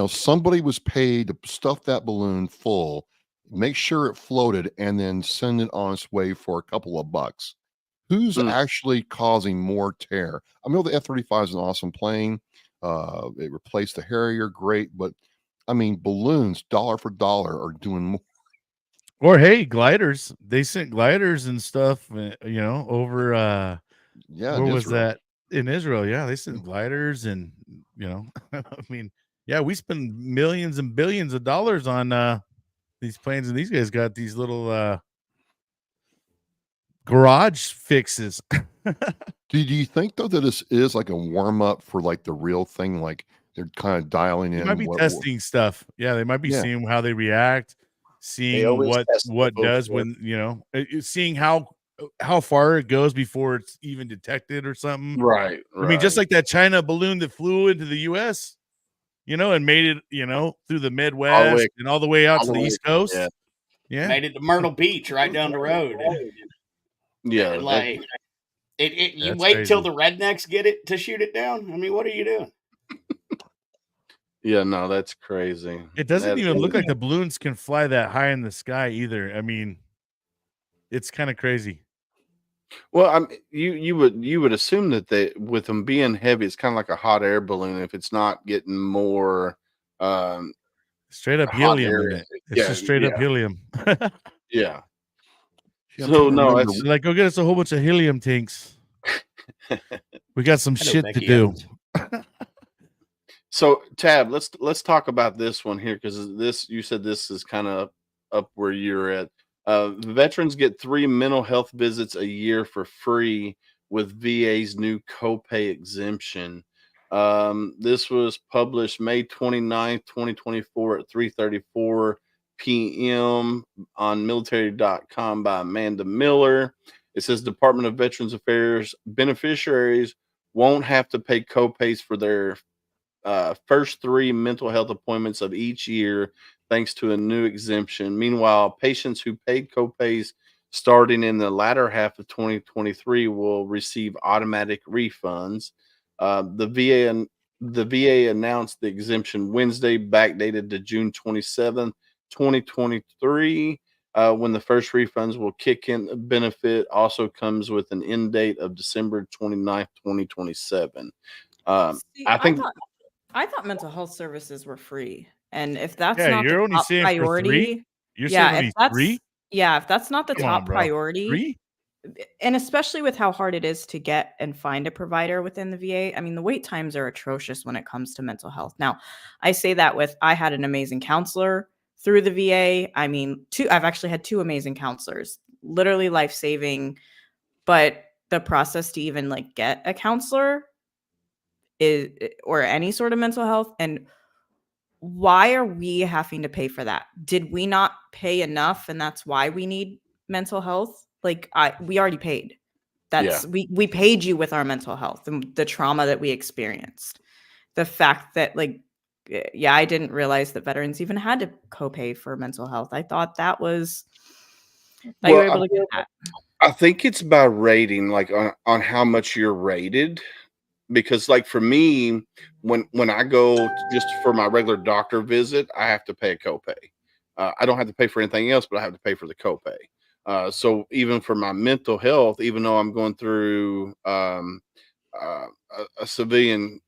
Somebody was paid to stuff that balloon full, make sure it floated, and then send it on its way for a couple of bucks. Who's actually causing more tear? I know the F-35 is an awesome plane. It replaced the Harrier, great, but I mean, balloons, dollar for dollar, are doing more. Or hey, gliders. They sent gliders and stuff, over Yeah, where in was Israel. that? In Israel, yeah, they sent gliders and I mean, yeah, we spend millions and billions of dollars on these planes, and these guys got these little garage fixes. Do you think though that this is like a warm up for like the real thing? Like they're kind of dialing They in. might be testing stuff. Yeah, they might be Yeah. seeing how they react, seeing always what test it does before. when seeing how far it goes before it's even detected or something. right. I mean, just like that China balloon that flew into the U.S., and made it, through the Midwest and all the way out to the East Coast. Yeah. Yeah. Made it to Myrtle Beach, right down the road. Yeah, And like you That's wait till crazy. the rednecks get it to shoot it down. I mean, what are you doing? yeah, no, that's crazy. It doesn't That even look is- like the balloons can fly that high in the sky either. I mean, it's kind of crazy. Well, you would assume that they with them being heavy, it's kind of like a hot air balloon. If it's not getting more Straight up hot helium air, in it. It's just straight up helium. yeah. Yeah, I'm So trying to no, remember. that's Like, go get us a whole bunch of helium tanks. We got some I know shit to Becky do. Evans. so Tab. Let's talk about this one here because you said this is kind of up where you're at. Veterans get 3 mental health visits a year for free with VA's new copay exemption. This was published May 29th, 2024 at 3:34 p.m. on military.com by Amanda Miller. It says Department of Veterans Affairs beneficiaries won't have to pay copays for their first 3 mental health appointments of each year, thanks to a new exemption. Meanwhile, patients who paid copays starting in the latter half of 2023 will receive automatic refunds. The VA announced the exemption Wednesday, backdated to June 27th, 2023. When the first refunds will kick in. The benefit also comes with an end date of December 29th, 2027. See, I think I thought mental health services were free, and if that's Yeah, not the you're only top saying for 3? priority, You're yeah, saying if only 3? that's not the Come on, top bro. priority, 3? and especially with how hard it is to get and find a provider within the VA. I mean, the wait times are atrocious when it comes to mental health. Now, I say that I had an amazing counselor through the VA. I mean, I've actually had 2 amazing counselors, literally life-saving, but the process to even like get a counselor is or any sort of mental health, and why are we having to pay for that? Did we not pay enough and that's why we need mental health? Like we already paid. Yeah. We paid you with our mental health and the trauma that we experienced. The fact that I didn't realize that veterans even had to copay for mental health. I thought that was that you were able to get that. I think it's by rating, like on how much you're rated. Because like for me, when I go just for my regular doctor visit, I have to pay a copay. I don't have to pay for anything else, but I have to pay for the copay. So even for my mental health, even though I'm going through a civilian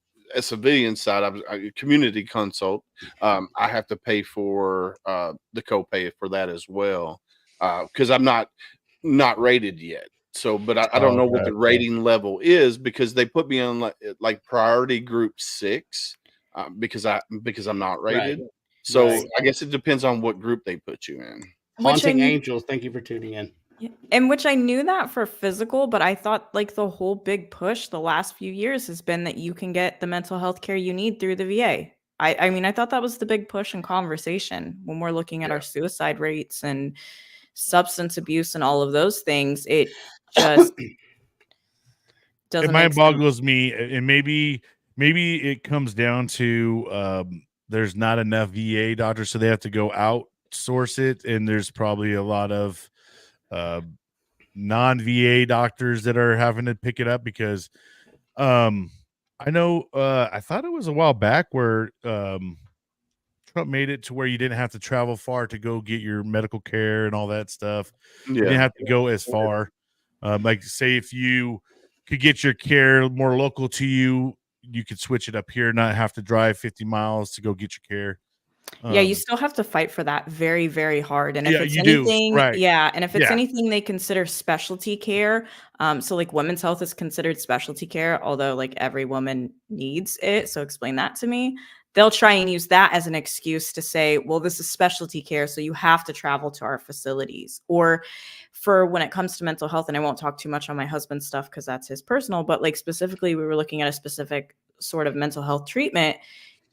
side, I was a community consult. I have to pay for the copay for that as well because I'm not. not rated yet. So, but I don't Oh, know what okay, the okay. rating level is because they put me on like priority group 6 because I'm not Right. rated. So Right. I guess it depends on what group they put you in. Which Haunting I Angels, thank you for tuning in. Yeah, and which I knew that for physical, but I thought like the whole big push the last few years has been that you can get the mental health care you need through the VA. I mean, I thought that was the big push in conversation when we're looking at Yeah. our suicide rates and substance abuse and all of those things. It just It doesn't mind make sense. boggles me, and maybe it comes down to there's not enough VA doctors, so they have to go outsource it, and there's probably a lot of uh, non-VA doctors that are having to pick it up because I know I thought it was a while back where Trump made it to where you didn't have to travel far to go get your medical care and all that stuff. You didn't Yeah. have to go as far. Like say if you could get your care more local to you, you could switch it up here, not have to drive 50 miles to go get your care. Yeah, you still have to fight for that very, very hard. And if Yeah, it's you do. anything, Right. and if it's Yeah. anything they consider specialty care, so like women's health is considered specialty care, although like every woman needs it. So explain that to me. They'll try and use that as an excuse to say, well, this is specialty care, so you have to travel to our facilities. Or for when it comes to mental health, and I won't talk too much on my husband's stuff because that's his personal, but like specifically, we were looking at a specific sort of mental health treatment.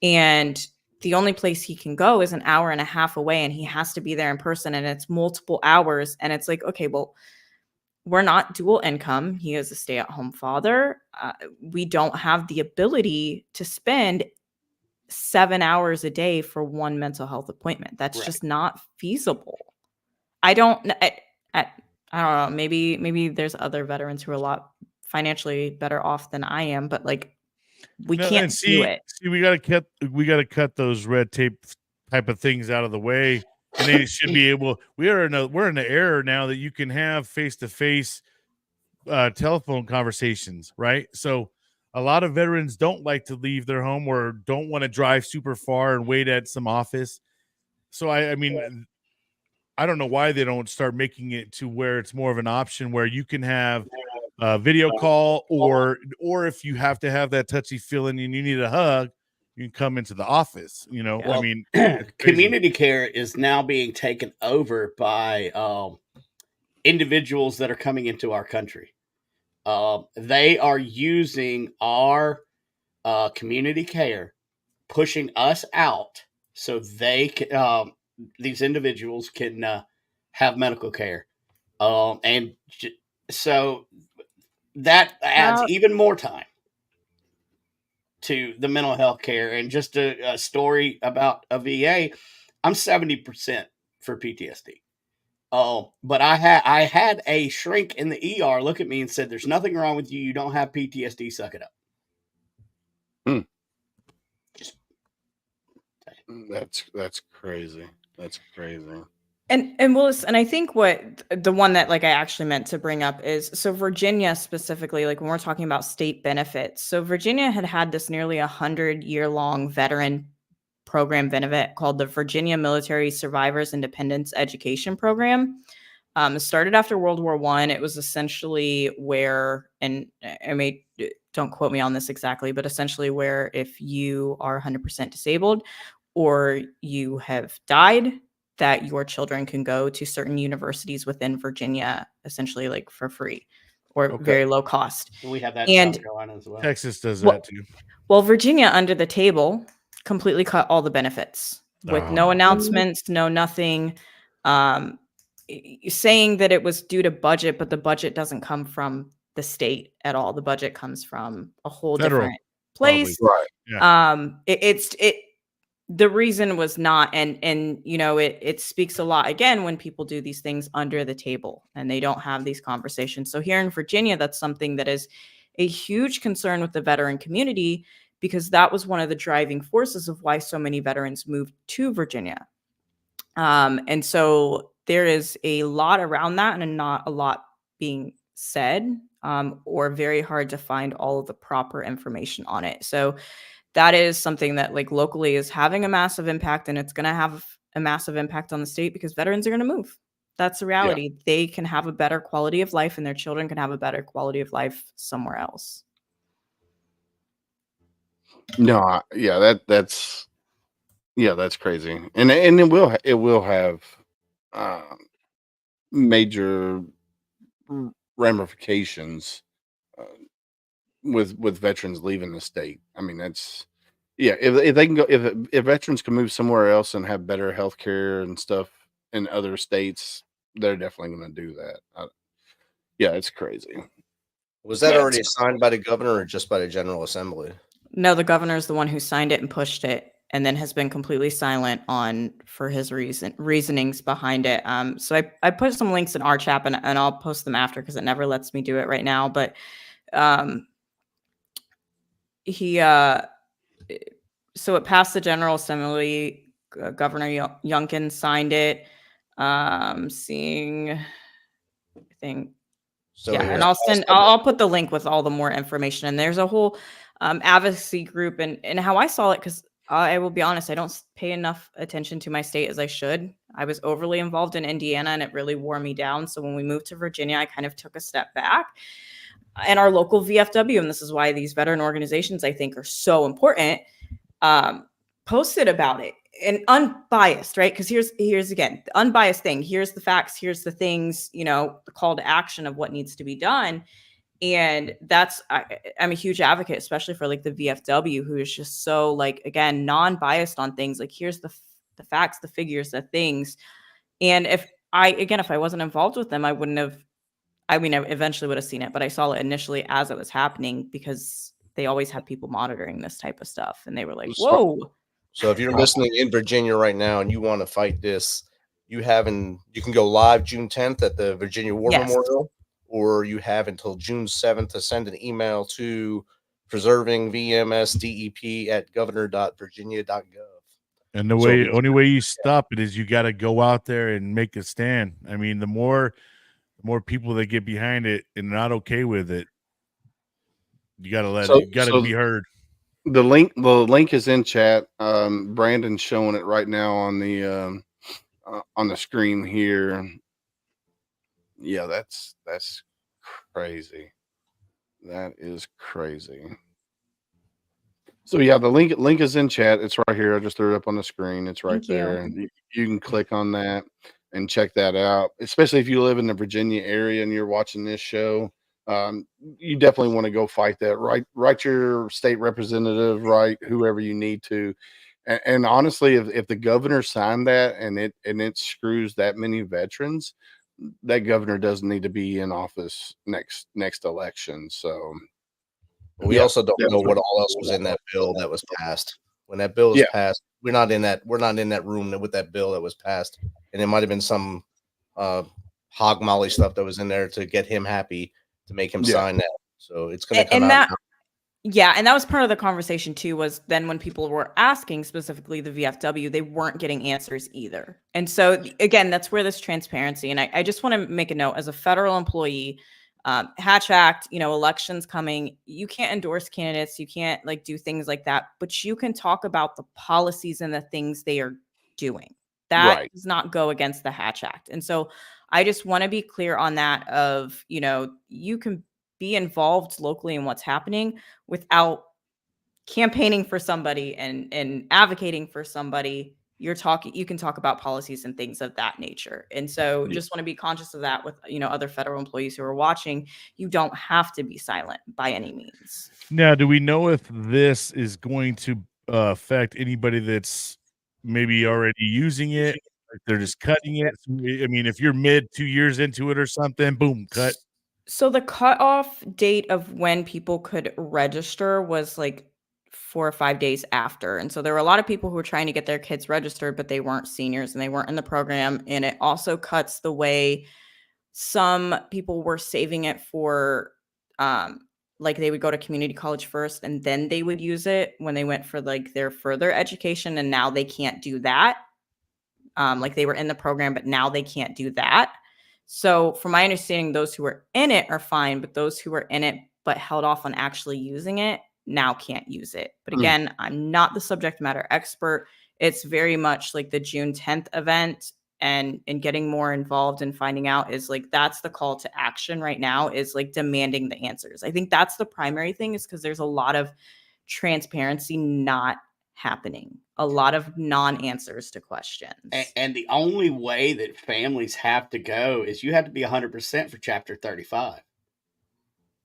And the only place he can go is an hour and a half away, and he has to be there in person, and it's multiple hours. And it's like, okay, well, we're not dual income. He is a stay-at-home father. We don't have the ability to spend 7 hours a day for one mental health appointment. That's Right. just not feasible. I don't I don't know. Maybe there's other veterans who are a lot financially better off than I am, but like we No, can't and do it. see, we gotta cut those red tape type of things out of the way, and they should be able. We're in an era now that you can have face to face telephone conversations, right? So a lot of veterans don't like to leave their home or don't want to drive super far and wait at some office. So I mean, I don't know why they don't start making it to where it's more of an option where you can have a video call, or if you have to have that touchy feeling and you need a hug, you can come into the office. You know, I Well, mean, it's crazy. community care is now being taken over by individuals that are coming into our country. They are using our community care, pushing us out so they can, these individuals can have medical care. So that adds How even more time to the mental health care. And just a story about a VA, I'm 70% for PTSD. But I had a shrink in the ER look at me and said, "There's nothing wrong with you. You don't have PTSD. Suck it up." That's crazy. That's crazy. And Willis, and I think what the one that like I actually meant to bring up is, so Virginia specifically, like when we're talking about state benefits, so Virginia had this nearly 100-year-long veteran program benefit called the Virginia Military Survivors Independence Education Program. It started after World War I. It was essentially where, and I may, don't quote me on this exactly, but essentially where if you are 100% disabled or you have died, that your children can go to certain universities within Virginia, essentially like for free or Okay. very low cost. We have that in South Carolina as well. Texas does Well- that too. Well, Virginia under the table completely cut all the benefits with no Oh. announcements, no nothing. Saying that it was due to budget, but the budget doesn't come from the state at all. The budget comes from a whole Federal, different place. Right. The reason was not, and you know, it speaks a lot again when people do these things under the table and they don't have these conversations. So here in Virginia, that's something that is a huge concern with the veteran community, because that was one of the driving forces of why so many veterans moved to Virginia. And so there is a lot around that and not a lot being said, or very hard to find all of the proper information on it. So that is something that like locally is having a massive impact, and it's going to have a massive impact on the state because veterans are going to move. That's the reality. They can have a better quality of life, and their children can have a better quality of life somewhere else. No, that's crazy, and it will have um, major ramifications uh, with veterans leaving the state. I mean, that's if they can go if veterans can move somewhere else and have better health care and stuff in other states, they're definitely going to do that. Yeah, it's crazy. Was that Yeah, already signed by the governor or just by the General Assembly? No, the governor is the one who signed it and pushed it, and then has been completely silent for his reasonings behind it. So I put some links in our chat, and I'll post them after because it never lets me do it right now. But um, he so it passed the General Assembly. Governor Youngkin signed it. Seeing, I think. So Yeah, it and was I'll put the link with all the more information. And there's a whole advocacy group, and how I saw it, because I will be honest, I don't pay enough attention to my state as I should. I was overly involved in Indiana, and it really wore me down. So when we moved to Virginia, I kind of took a step back. And our local VFW, and this is why these veteran organizations, I think, are so important, posted about it, and unbiased, right? Because here's again the unbiased thing. Here's the facts. Here's the things, the call to action of what needs to be done. And I'm a huge advocate, especially for like the VFW, who is just so, like, again, non-biased on things. Like, here's the facts, the figures, the things. And if I wasn't involved with them, I wouldn't have. I mean, I eventually would have seen it, but I saw it initially as it was happening, because they always have people monitoring this type of stuff, and they were like, "Whoa." So if you're listening in Virginia right now and you want to fight this, you can go live June 10th at the Virginia War Yes. Memorial, or you have until June 7th to send an email to preservingvmsdep@governor.virginia.gov. And the only way you stop it is you got to go out there and make a stand. I mean, the more people that get behind it and not okay with it, you got to be heard. The link is in chat. Brandon's showing it right now on the screen here. Yeah, that's crazy. That is crazy. So yeah, the link is in chat. It's right here. I just threw it up on the screen. It's right Thank you. there. And you can click on that and check that out. Especially if you live in the Virginia area and you're watching this show, you definitely want to go fight that. Write your state representative, write whoever you need to. And honestly, if the governor signed that and it screws that many veterans, that governor doesn't need to be in office next election. So we also don't know what all else was in that bill that was passed. When that bill was passed, we're not in that room with that bill that was passed. And it might have been some hog molly stuff that was in there to get him happy, to make him sign that. So it's going to come out. Yeah, and that was part of the conversation too, was then when people were asking, specifically the VFW, they weren't getting answers either. And so again, that's where this transparency, and I just want to make a note, as a federal employee, Hatch Act, elections coming, you can't endorse candidates, you can't like do things like that, but you can talk about the policies and the things they are doing. That does not go against the Hatch Act. And so I just want to be clear on that of, you can be involved locally in what's happening without campaigning for somebody and advocating for somebody. You can talk about policies and things of that nature. And so just want to be conscious of that with, other federal employees who are watching. You don't have to be silent by any means. Now, do we know if this is going to affect anybody that's maybe already using it? If they're just cutting it? I mean, if you're mid 2 years into it or something, boom, cut. So the cutoff date of when people could register was like 4 or 5 days after. And so there were a lot of people who were trying to get their kids registered, but they weren't seniors and they weren't in the program. And it also cuts the way some people were saving it for, like they would go to community college first and then they would use it when they went for like their further education. And now they can't do that. Like they were in the program, but now they can't do that. So from my understanding, those who are in it are fine, but those who are in it but held off on actually using it now can't use it. But again, I'm not the subject matter expert. It's very much like the June 10th event. and getting more involved and finding out is like, that's the call to action right now, is like demanding the answers. I think that's the primary thing, is because there's a lot of transparency not happening, a lot of non-answers to questions. And the only way that families have to go is you have to be 100% for Chapter 35.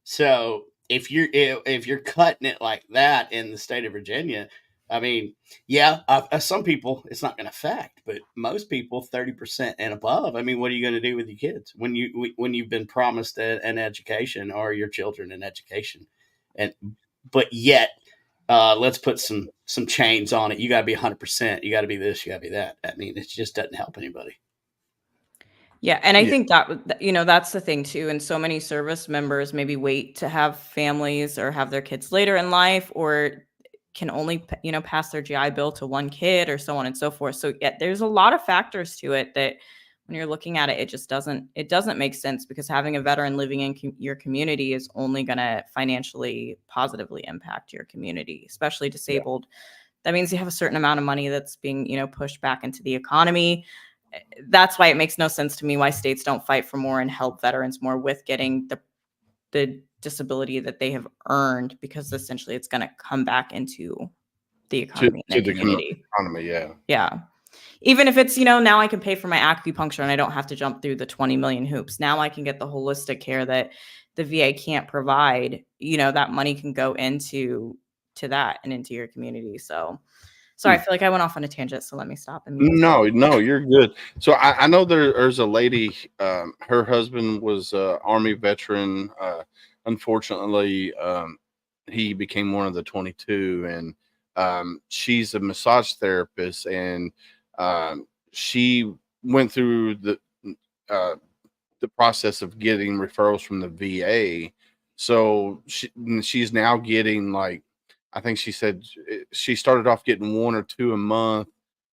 So if you're cutting it like that in the state of Virginia, I mean, yeah, some people it's not going to affect, but most people 30% and above. I mean, what are you going to do with your kids when you've been promised an education, or your children an education, but yet let's put some chains on it. You got to be 100%. You got to be this. You got to be that. I mean, it just doesn't help anybody. Yeah, and I think that, that's the thing too. And so many service members maybe wait to have families or have their kids later in life, or can only, pass their GI Bill to one kid, or so on and so forth. So yeah, there's a lot of factors to it that when you're looking at it, it just doesn't make sense, because having a veteran living in your community is only going to financially positively impact your community, especially disabled. That means you have a certain amount of money that's being, pushed back into the economy. That's why it makes no sense to me why states don't fight for more and help veterans more with getting the disability that they have earned, because essentially it's going to come back into the economy to and the the community. economy. Yeah. Even if it's, now I can pay for my acupuncture and I don't have to jump through the 20 million hoops. Now I can get the holistic care that the VA can't provide. That money can go into that and into your community. So sorry, I feel like I went off on a tangent, so let me stop. No, you're good. So I know there's a lady, her husband was an Army veteran. Unfortunately, he became one of the 22, and she's a massage therapist, and she went through the process of getting referrals from the VA. So she's now getting, like, I think she said she started off getting 1 or 2 a month,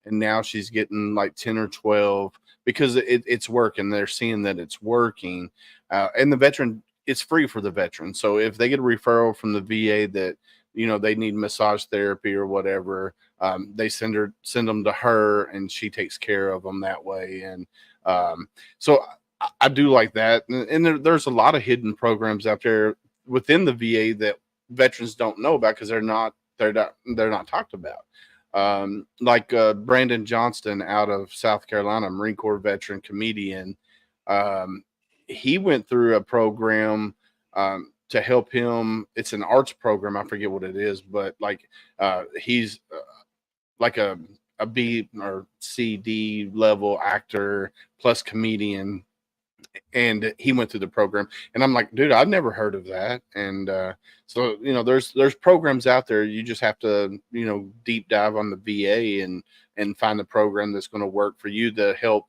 and now she's getting like 10 or 12, because it's working. They're seeing that it's working. And the veteran, it's free for the veteran. So if they get a referral from the VA that, they need massage therapy or whatever, they send them to her, and she takes care of them that way. And so I do like that. And there's a lot of hidden programs out there within the VA that veterans don't know about, because they're not talked about. Like Brandon Johnston out of South Carolina, Marine Corps veteran, comedian. He went through a program to help him. It's an arts program. I forget what it is, but like he's like a B or CD level actor plus comedian. And he went through the program, and I'm like, dude, I've never heard of that. And so there's programs out there. You just have to deep dive on the VA and find the program that's going to work for you to help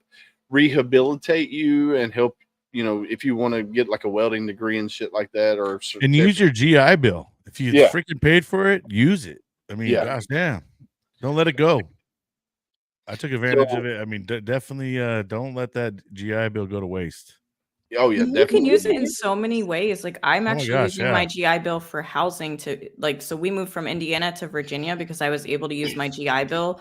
rehabilitate you and help if you want to get like a welding degree and shit like that, or and use your GI Bill. If you freaking paid for it, use it. I mean, gosh damn, don't let it go. I took advantage of it. I mean, definitely don't let that GI Bill go to waste. Oh yeah, you can use it in so many ways. Like I'm actually using my GI Bill for housing so we moved from Indiana to Virginia because I was able to use my GI Bill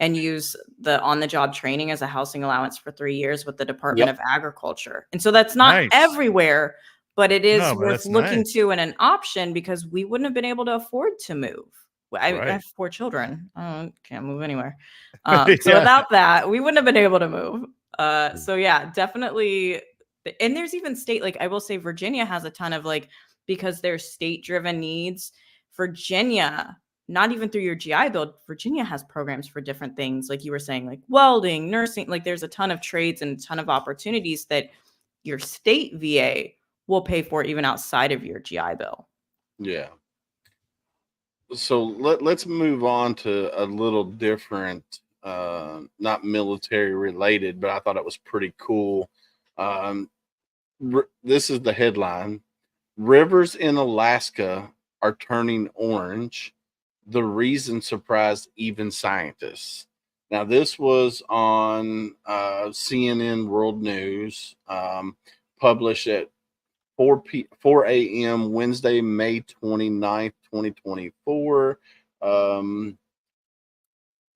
and use the on-the-job training as a housing allowance for 3 years with the Department of Agriculture. And so that's not everywhere, but it is worth looking to and an option, because we wouldn't have been able to afford to move. I have 4 children. I can't move anywhere. So without that, we wouldn't have been able to move. So yeah, definitely. And there's even state, like I will say Virginia has a ton of, like, because there's state driven needs. Virginia, not even through your GI Bill, Virginia has programs for different things. Like you were saying, like welding, nursing, like there's a ton of trades and a ton of opportunities that your state VA will pay for even outside of your GI Bill. Yeah. So let's move on to a little different, not military related, but I thought it was pretty cool. This is the headline: rivers in Alaska are turning orange. The reason surprised even scientists. Now, this was on CNN World News, published at 4 a.m. Wednesday, May 29th, 2024.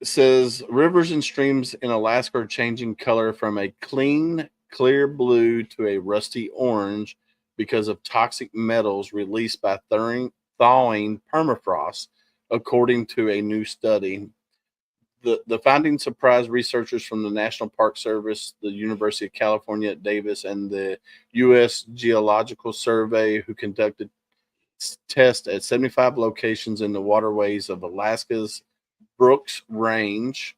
It says rivers and streams in Alaska are changing color from a clean, clear blue to a rusty orange because of toxic metals released by thawing permafrost, according to a new study. The findings surprised researchers from the National Park Service, the University of California at Davis, and the U.S. Geological Survey, who conducted tests at 75 locations in the waterways of Alaska's Brooks Range.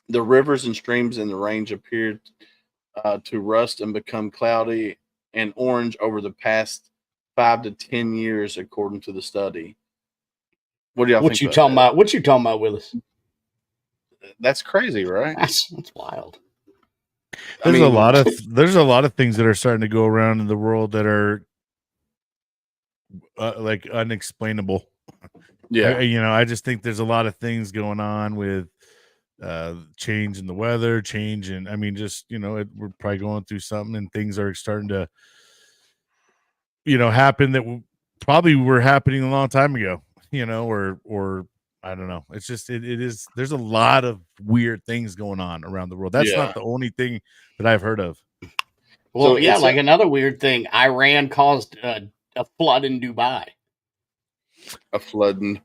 The rivers and streams in the range appeared to rust and become cloudy and orange over the past 5 to 10 years, according to the study. What do y'all What think you about talking that? about? What you talking about, Willis? That's crazy, right? That's wild. There's a lot of things that are starting to go around in the world that are like unexplainable. Yeah. I just think there's a lot of things going on with change in the weather, change in, just, we're probably going through something and things are starting to, happen that probably were happening a long time ago, or I don't know. It's just, it is, there's a lot of weird things going on around the world. That's Yeah. not the only thing that I've heard of. Well, So yeah, it's like another weird thing. Iran caused a flood in Dubai. a flooding.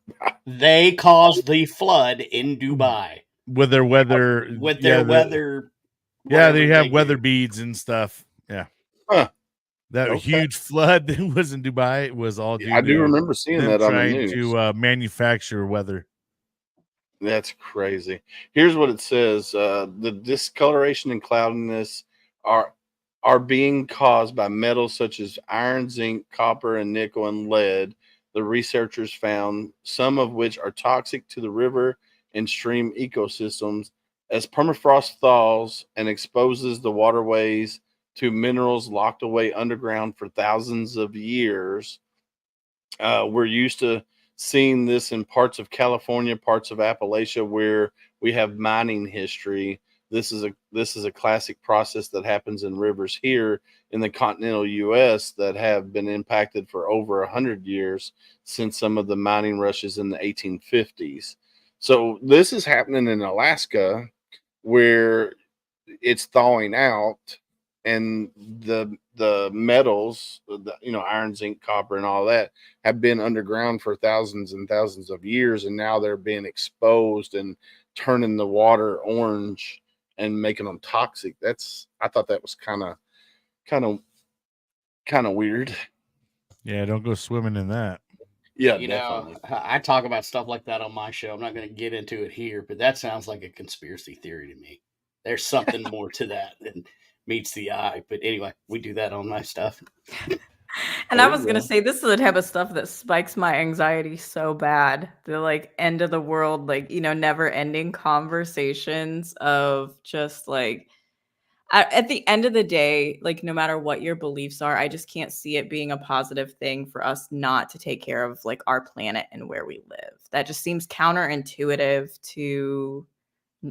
They caused the flood in Dubai With their weather, with their weather. yeah, whatever they have do. weather beads and stuff. Yeah. Huh. That Okay. huge flood that was in Dubai was all due I do to remember seeing them that on the trying news. to manufacture weather. That's crazy. Here's what it says: the discoloration and cloudiness are being caused by metals such as iron, zinc, copper, and nickel and lead. The researchers found some of which are toxic to the river and stream ecosystems. As permafrost thaws and exposes the waterways to minerals locked away underground for thousands of years, we're used to seeing this in parts of California, parts of Appalachia, where we have mining history. This is a classic process that happens in rivers here in the continental U.S. that have been impacted for over 100 years since some of the mining rushes in the 1850s. So this is happening in Alaska, where it's thawing out, and the metals, iron, zinc, copper, and all that have been underground for thousands and thousands of years, and now they're being exposed and turning the water orange and making them toxic. I thought that was kind of weird. Yeah, don't go swimming in that. Yeah, Definitely. definitely. I talk about stuff like that on my show. I'm not going to get into it here, but that sounds like a conspiracy theory to me. There's something more to that than meets the eye. But anyway, we do that on my stuff. And I was going to say, this is the type of stuff that spikes my anxiety so bad. The like end of the world, never ending conversations of just like, at the end of the day, like no matter what your beliefs are, I just can't see it being a positive thing for us not to take care of like our planet and where we live. That just seems counterintuitive to,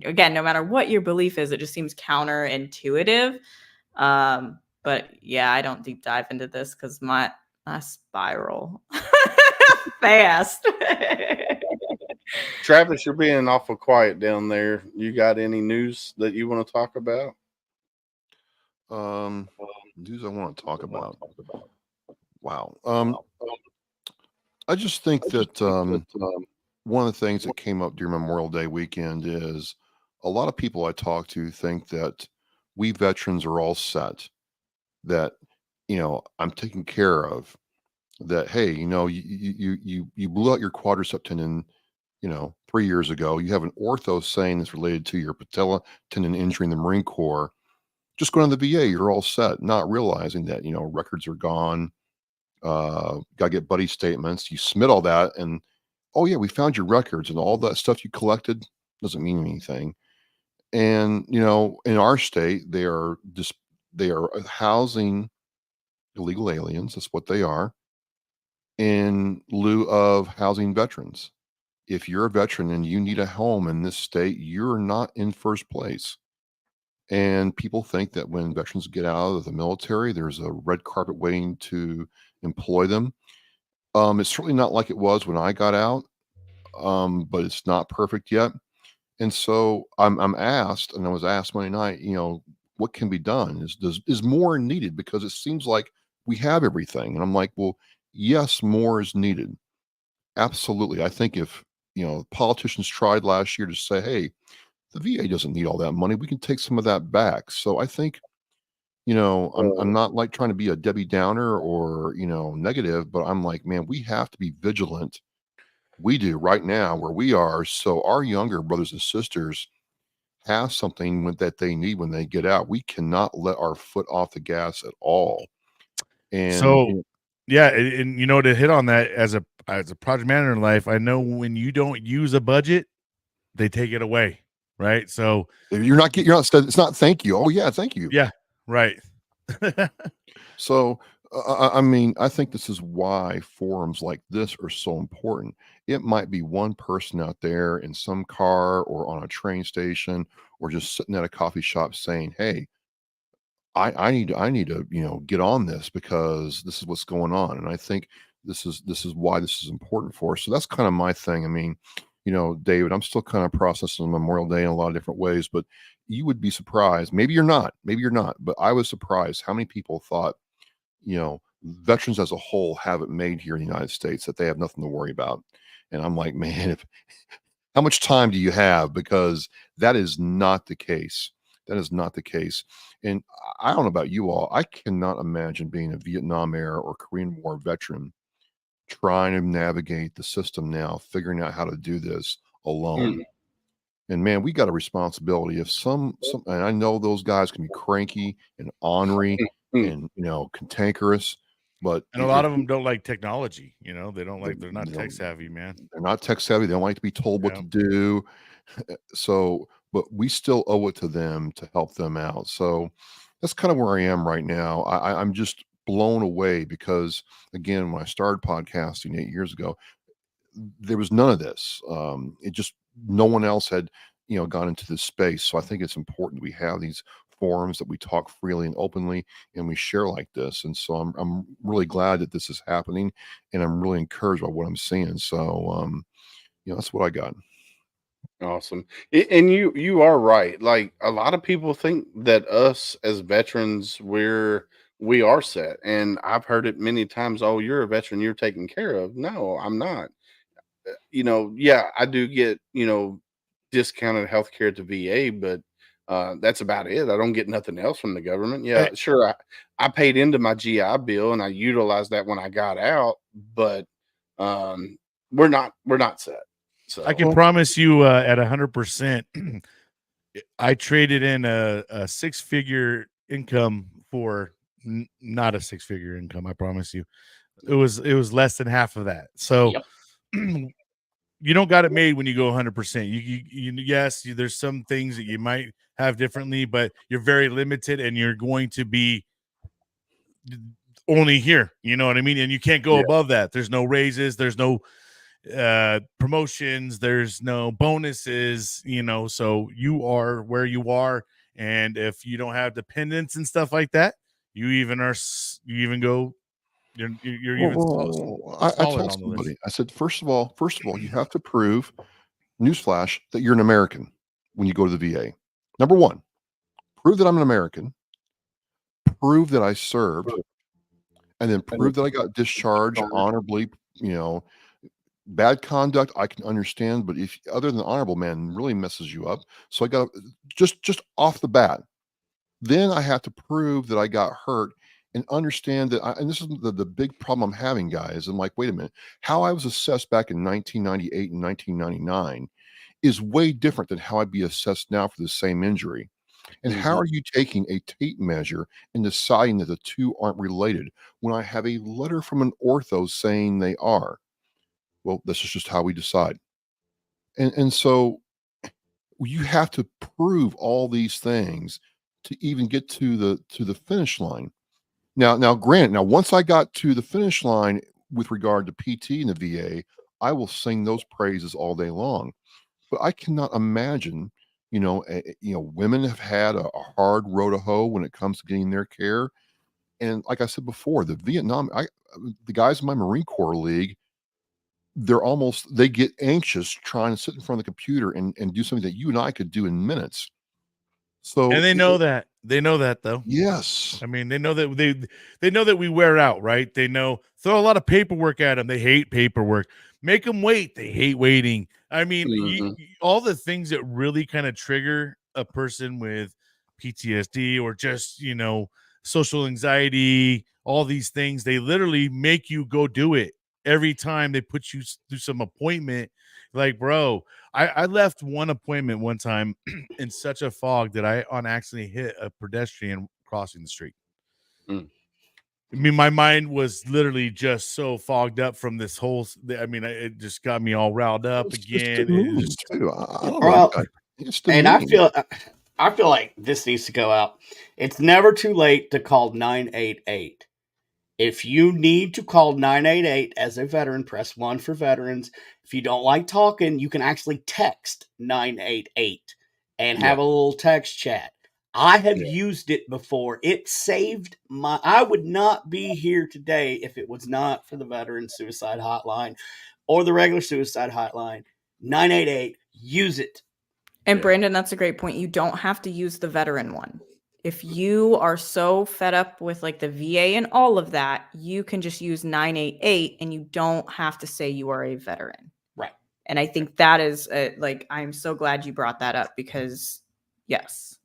again, no matter what your belief is, it just seems counterintuitive. But yeah, I don't deep dive into this because I spiral fast. Travis, you're being awful quiet down there. You got any news that you want to talk about? News I want to talk about. Wow. I just think that one of the things that came up during Memorial Day weekend is a lot of people I talk to think that we veterans are all set, that I'm taken care of, that hey, you blew out your quadricep tendon 3 years ago. You have an ortho saying it's related to your patella tendon injury in the Marine Corps. Just going to the VA, you're all set, not realizing that records are gone. Got to get buddy statements. You submit all that, and oh yeah, we found your records, and all that stuff you collected doesn't mean anything. And in our state, they are housing illegal aliens. That's what they are, in lieu of housing veterans. If you're a veteran and you need a home in this state, you're not in first place. And people think that when veterans get out of the military, there's a red carpet waiting to employ them. It's certainly not like it was when I got out, but it's not perfect yet. And so I'm asked, and I was asked Monday night, what can be done? Is more needed? Because it seems like we have everything. And I'm like, well, yes, more is needed. Absolutely. I think if politicians tried last year to say, hey, the VA doesn't need all that money, we can take some of that back. So I think, I'm not like trying to be a Debbie Downer or, negative, but I'm like, man, we have to be vigilant. We do right now where we are. So our younger brothers and sisters have something that they need when they get out. We cannot let our foot off the gas at all. And So, yeah, and to hit on that as a project manager in life, I know when you don't use a budget, they take it away, right? So you're not it's not thank you. Oh yeah, thank you. Yeah, right. So I think this is why forums like this are so important. It might be one person out there in some car or on a train station or just sitting at a coffee shop saying, hey, I need to get on this because this is what's going on. And I think this is why this is important for us. So that's kind of my thing. I mean, David, I'm still kind of processing Memorial Day in a lot of different ways, but you would be surprised. Maybe you're not, but I was surprised how many people thought, veterans as a whole have it made here in the United States, that they have nothing to worry about. And I'm like, man, how much time do you have? Because that is not the case. That is not the case. And I don't know about you all. I cannot imagine being a Vietnam era or Korean War veteran trying to navigate the system now, figuring out how to do this alone. And man, we got a responsibility. If some, and I know those guys can be cranky and ornery and cantankerous, but a lot of them don't like technology. They don't like. They're not tech savvy, man. They're not tech savvy. They don't like to be told what to do. So, but we still owe it to them to help them out. So that's kind of where I am right now. I'm just blown away because, again, when I started podcasting 8 years ago, there was none of this. It just, no one else had, gone into this space. So I think it's important we have these forums that we talk freely and openly and we share like this. And so I'm really glad that this is happening, and I'm really encouraged by what I'm seeing. So, that's what I got. Awesome. And you are right. Like, a lot of people think that us as veterans, we are set. And I've heard it many times, oh, you're a veteran, you're taken care of. No, I'm not. Yeah, I do get, discounted health care at the VA, but that's about it. I don't get nothing else from the government. Yeah, sure. I paid into my GI Bill and I utilized that when I got out, but we're not set. So I can promise you at 100%, I traded in a 6-figure income for not a 6-figure income. I promise you, it was less than half of that. So you don't got it made when you go 100%. Yes, there's some things that you might have differently, but you're very limited, and you're going to be only here. You know what I mean? And you can't go above that. There's no raises. There's no promotions, there's no bonuses, so you are where you are. And if you don't have dependents and stuff like that, you're even go, you're even I told somebody, I said, first of all, you have to prove, newsflash, that you're an American when you go to the VA. Number one, prove that I'm an American, prove that I served, and then prove that I got discharged honorably. Bad conduct I can understand, but if other than honorable, man, really messes you up. So I got just off the bat. Then I have to prove that I got hurt and understand that. And this is the big problem I'm having, guys. I'm like, wait a minute, how I was assessed back in 1998 and 1999 is way different than how I'd be assessed now for the same injury. And how are you taking a tape measure and deciding that the two aren't related when I have a letter from an ortho saying they are? Well, this is just how we decide. And so you have to prove all these things to even get to the finish line. Now, granted, once I got to the finish line with regard to PT and the VA, I will sing those praises all day long. But I cannot imagine, women have had a hard road to hoe when it comes to getting their care. And like I said before, the guys in my Marine Corps league, they get anxious trying to sit in front of the computer and do something that you and I could do in minutes. So And they know that. They know that though. yes, I mean, they know that they know that we wear out, right? They know, throw a lot of paperwork at them. They hate paperwork. Make them wait. They hate waiting. I mean, Mhm. all the things that really kind of trigger a person with PTSD or just, social anxiety, all these things, they literally make you go do it every time they put you through some appointment. Like, bro, I left one appointment one time in such a fog that I on accident hit a pedestrian crossing the street. Mm. I mean, my mind was literally just so fogged up from this whole. I mean, it just got me all riled up it's just again. demeaning too. I don't know. Well, It's and demeaning. I feel like this needs to go out. It's never too late to call 988. If you need to call 988 as a veteran, press 1 for veterans. If you don't like talking, you can actually text 988 and have a little text chat. I have used it before. It saved I would not be here today if it was not for the veteran suicide hotline or the regular suicide hotline. 988, use it. And Brandon, that's a great point. You don't have to use the veteran one. If you are so fed up with like the VA and all of that, you can just use 988 and you don't have to say you are a veteran. Right. And I think that is like, I'm so glad you brought that up because yes.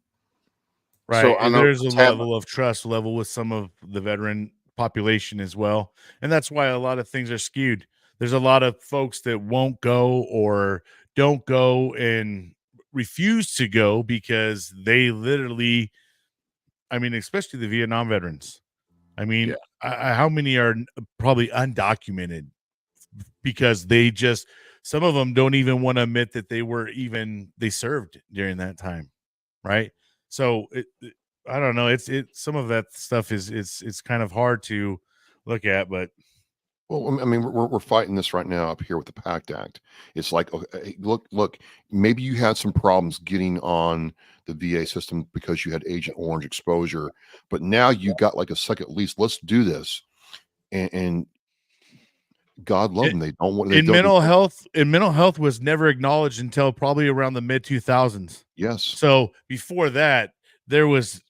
Right. So I And know there's a Tab- level of trust level with some of the veteran population as well. And that's why a lot of things are skewed. There's a lot of folks that won't go or don't go and refuse to go because they literally, I mean, especially the Vietnam veterans. I mean, how many are probably undocumented because some of them don't even want to admit that they served during that time. Right. So I don't know. It's some of that stuff it's kind of hard to look at, but Well, I mean, we're fighting this right now up here with the PACT Act. It's like, okay, look, maybe you had some problems getting on the VA system because you had Agent Orange exposure, but now you got like a second lease. Let's do this, and God love them. They don't want. They in don't. mental health was never acknowledged until probably around the mid 2000s. Yes. So before that, there was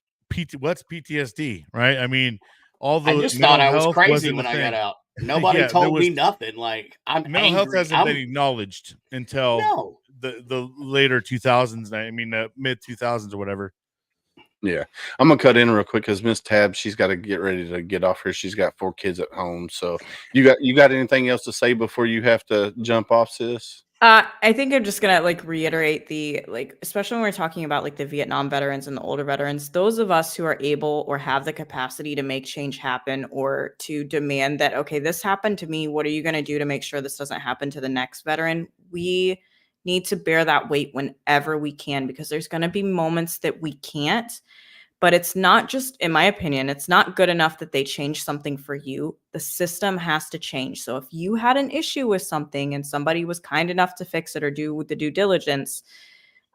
what's PTSD, right? I mean, all I the just mental thought I was health crazy wasn't a when I got thing. out. Nobody Yeah, told me nothing. Like, I'm mental health angry. hasn't been acknowledged until No. the later 2000s. I mean, mid 2000s or whatever. Yeah, I'm gonna cut in real quick because Miss Tab, she's got to get ready to get off here. She's got 4 kids at home. So you got anything else to say before you have to jump off, sis? I think I'm just gonna like reiterate especially when we're talking about like the Vietnam veterans and the older veterans, those of us who are able or have the capacity to make change happen or to demand that, okay, this happened to me. What are you going to do to make sure this doesn't happen to the next veteran? We need to bear that weight whenever we can, because there's going to be moments that we can't. But it's not just, in my opinion, it's not good enough that they change something for you. The system has to change. So if you had an issue with something and somebody was kind enough to fix it or do the due diligence,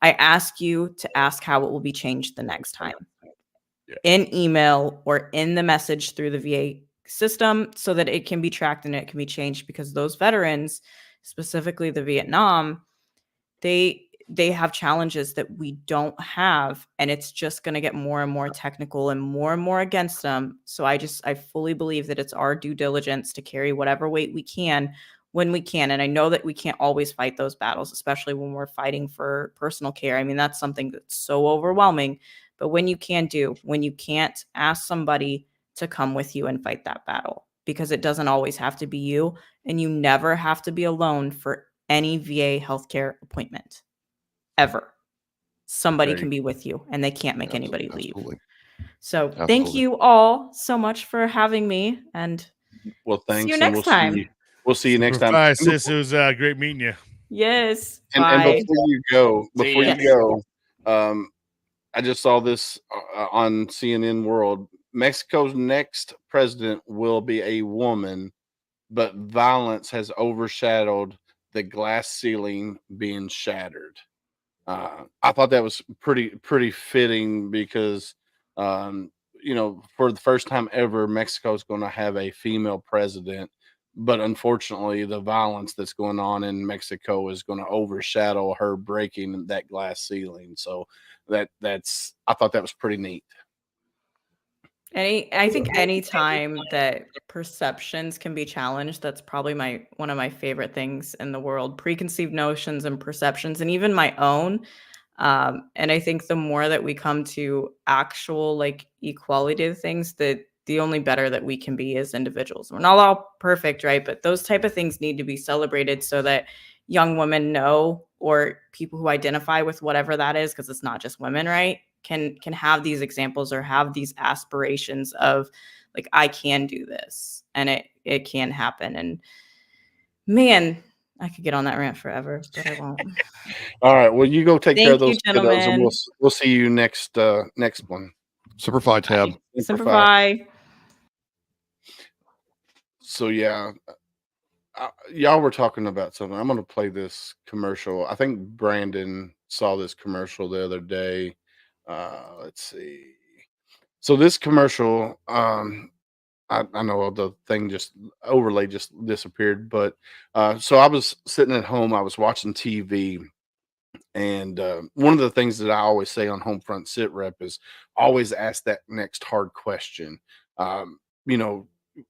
I ask you to ask how it will be changed the next time. In email or in the message through the VA system so that it can be tracked and it can be changed, because those veterans, specifically the Vietnam, they have challenges that we don't have, and it's just going to get more and more technical and more against them. So I fully believe that it's our due diligence to carry whatever weight we can when we can. And I know that we can't always fight those battles, especially when we're fighting for personal care. I mean, that's something that's so overwhelming. But when you can't ask somebody to come with you and fight that battle, because it doesn't always have to be you, and you never have to be alone for any VA healthcare appointment. Ever. Somebody can be with you, and they can't make anybody leave. So thank you all so much for having me, and well, thanks. See you next time. We'll see you next time. Bye, sis. It was great meeting you. Yes. And before you go, I just saw this on CNN World. Mexico's next president will be a woman, but violence has overshadowed the glass ceiling being shattered. I thought that was pretty fitting because, for the first time ever, Mexico is going to have a female president but unfortunately, the violence that's going on in Mexico is going to overshadow her breaking that glass ceiling. So that's I thought that was pretty neat. I think any time that perceptions can be challenged, that's probably one of my favorite things in the world. Preconceived notions and perceptions, and even my own. And I think the more that we come to actual like equality of things, that the only better that we can be as individuals. We're not all perfect, right? But those type of things need to be celebrated so that young women know, or people who identify with whatever that is, because it's not just women, right? Can have these examples or have these aspirations of like, I can do this and it can happen. And man, I could get on that rant forever, but I won't. All right. Well, you go take care of Thank you, those kiddos, and gentlemen. we'll see you next one. Simplify tab. Simplify. So yeah, y'all were talking about something. I'm going to play this commercial. I think Brandon saw this commercial the other day. Let's see. So this commercial, I know the thing just overlay just disappeared, but so I was sitting at home, I was watching TV, and one of the things that I always say on home front sit rep is always ask that next hard question. You know,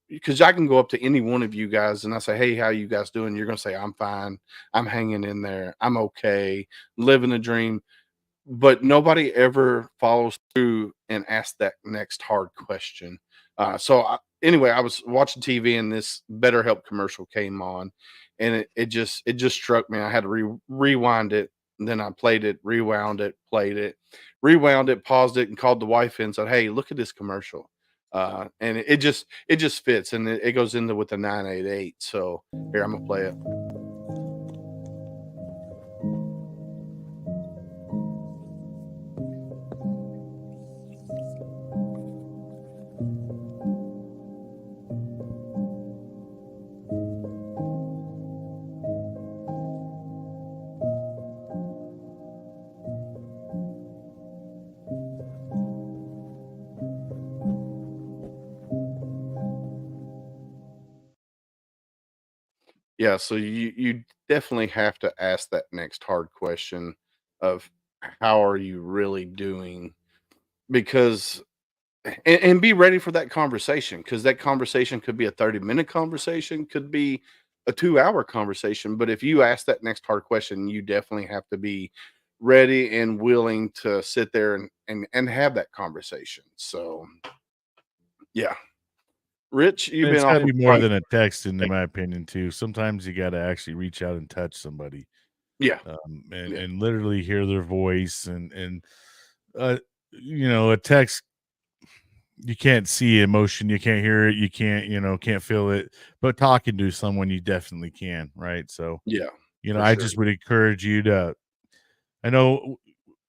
because I can go up to any one of you guys and I say, "Hey, how you guys doing?" You're gonna say, "I'm fine. I'm hanging in there. I'm okay. Living a dream." But nobody ever follows through and asks that next hard question. Anyway, I was watching TV and this BetterHelp commercial came on, and it just struck me. I had to rewind it, and then I played it, rewound it, played it, rewound it, paused it, and called the wife in and said, "Hey, look at this commercial." And it just fits, and it goes into with the 988. So here, I'm gonna play it. Yeah, so you definitely have to ask that next hard question of how are you really doing? Because and be ready for that conversation, because that conversation could be a 30-minute conversation, could be a 2-hour conversation. But if you ask that next hard question, you definitely have to be ready and willing to sit there and have that conversation. So yeah. Rich, you've It's been got to awful be more quiet. than a text, in my opinion, too. Sometimes you got to actually reach out and touch somebody, Yeah. and Yeah. and literally hear their voice. And a text, you can't see emotion, you can't hear it, you can't feel it. But talking to someone, you definitely can, right? So, Yeah. For I sure. just would encourage you to. I know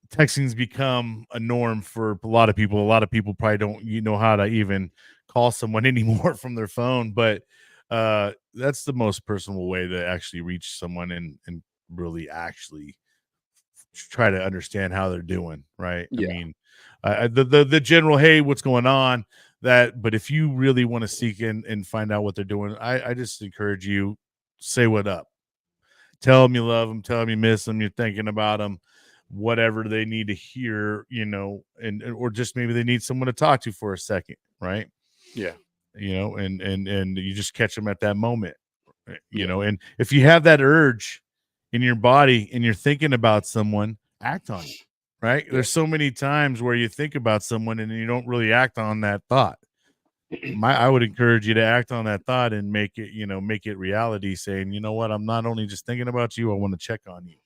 texting's become a norm for a lot of people. A lot of people probably don't know how to even call someone anymore from their phone, but that's the most personal way to actually reach someone and really actually try to understand how they're doing, right? I Yeah. mean, the general, hey, what's going on? But if you really want to seek in and find out what they're doing, I just encourage you, say what up. Tell them you love them, tell them you miss them, you're thinking about them, whatever they need to hear, or just maybe they need someone to talk to for a second, right? Yeah. And you just catch them at that moment, Yeah. and if you have that urge in your body and you're thinking about someone, act on it, right? Yeah. There's so many times where you think about someone and you don't really act on that thought. I would encourage you to act on that thought and make it reality, saying, you know what, I'm not only just thinking about you, I want to check on you.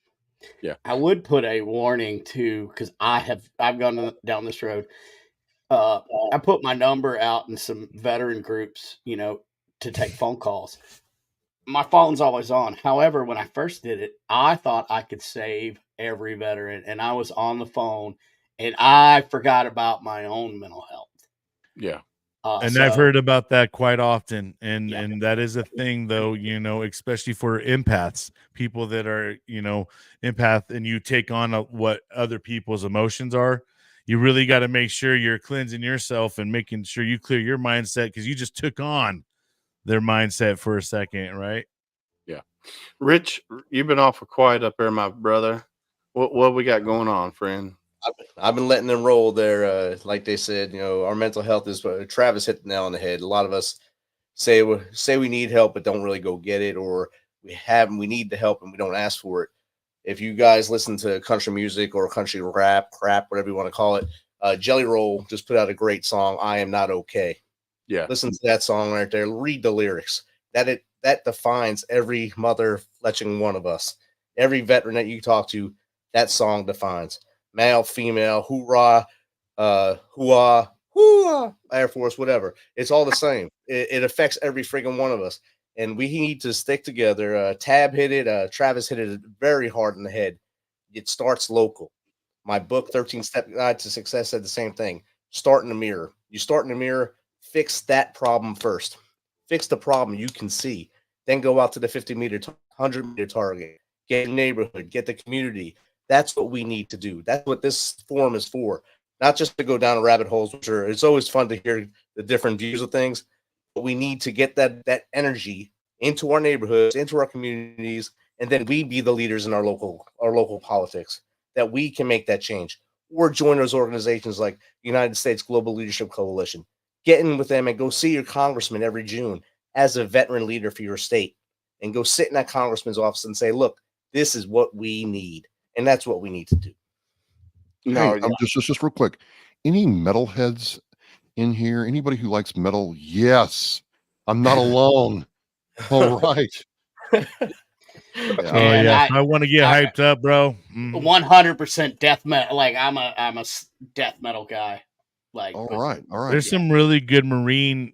Yeah. I would put a warning too, because I've gone down this road. I put my number out in some veteran groups, to take phone calls. My phone's always on. However, when I first did it, I thought I could save every veteran, and I was on the phone, and I forgot about my own mental health. Yeah. And I've heard about that quite often, and Yeah. and that is a thing, though, especially for empaths, people that are empath, and you take on what other people's emotions are. You really got to make sure you're cleansing yourself and making sure you clear your mindset, because you just took on their mindset for a second, right? Rich, you've been awful quiet up there, my brother. What we got going on, friend? I've been letting them roll there. Like they said, our mental health is. Travis hit the nail on the head. A lot of us say we need help, but don't really go get it, or we need the help and we don't ask for it. If you guys listen to country music or country rap, crap, whatever you want to call it, Jelly Roll just put out a great song, "I Am Not Okay." Yeah. Listen to that song right there. Read the lyrics. That defines every mother fletching one of us. Every veteran that you talk to, that song defines. Male, female, hoorah, hooah, hooah, Air Force, whatever. It's all the same. It affects every freaking one of us. And we need to stick together. Tab hit it. Travis hit it very hard in the head. It starts local. My book, 13 Step Guide to Success, said the same thing. Start in the mirror. You start in the mirror, fix that problem first. Fix the problem you can see. Then go out to the 50-meter, 100-meter target. Get a neighborhood, get the community. That's what we need to do. That's what this forum is for. Not just to go down rabbit holes, which it's always fun to hear the different views of things, but we need to get that energy into our neighborhoods, into our communities, and then we be the leaders in our local politics, that we can make that change. Or join those organizations like United States Global Leadership Coalition. Get in with them and go see your congressman every June as a veteran leader for your state, and go sit in that congressman's office and say, look, this is what we need. And that's what we need to do. No, Hey, just real quick. Any metalheads in here? Anybody who likes metal? Yes, I'm not alone. All right. Oh Man, yeah, I want to get I- hyped up, bro. Mhm. 100% death metal. Like I'm a death metal guy. Like All right. There's some really good Marine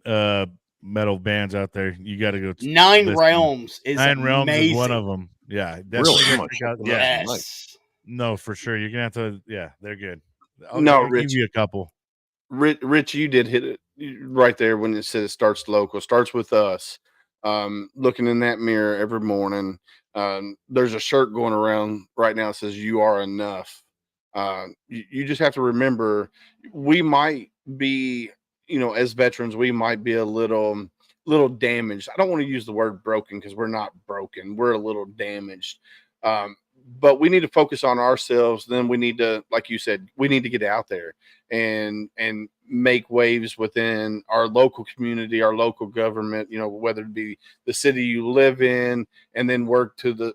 metal bands out there. You got to go. Nine listen. Realms is Nine Realms amazing. is one of them. Yeah, definitely Really? go I'm gonna check check out. them Yeah, out. Yes. no, for sure. You're gonna have to. Yeah, they're good. I'll No, give Rich. you a couple. Rich, you did hit it right there when it said it starts local. Starts with us. Looking in that mirror every morning. There's a shirt going around right now that says "You are enough." You just have to remember, we might be, as veterans, we might be a little damaged. I don't want to use the word broken, because we're not broken. We're a little damaged. But we need to focus on ourselves. Then we need to, like you said, we need to get out there and make waves within our local community, our local government, whether it be the city you live in, and then work to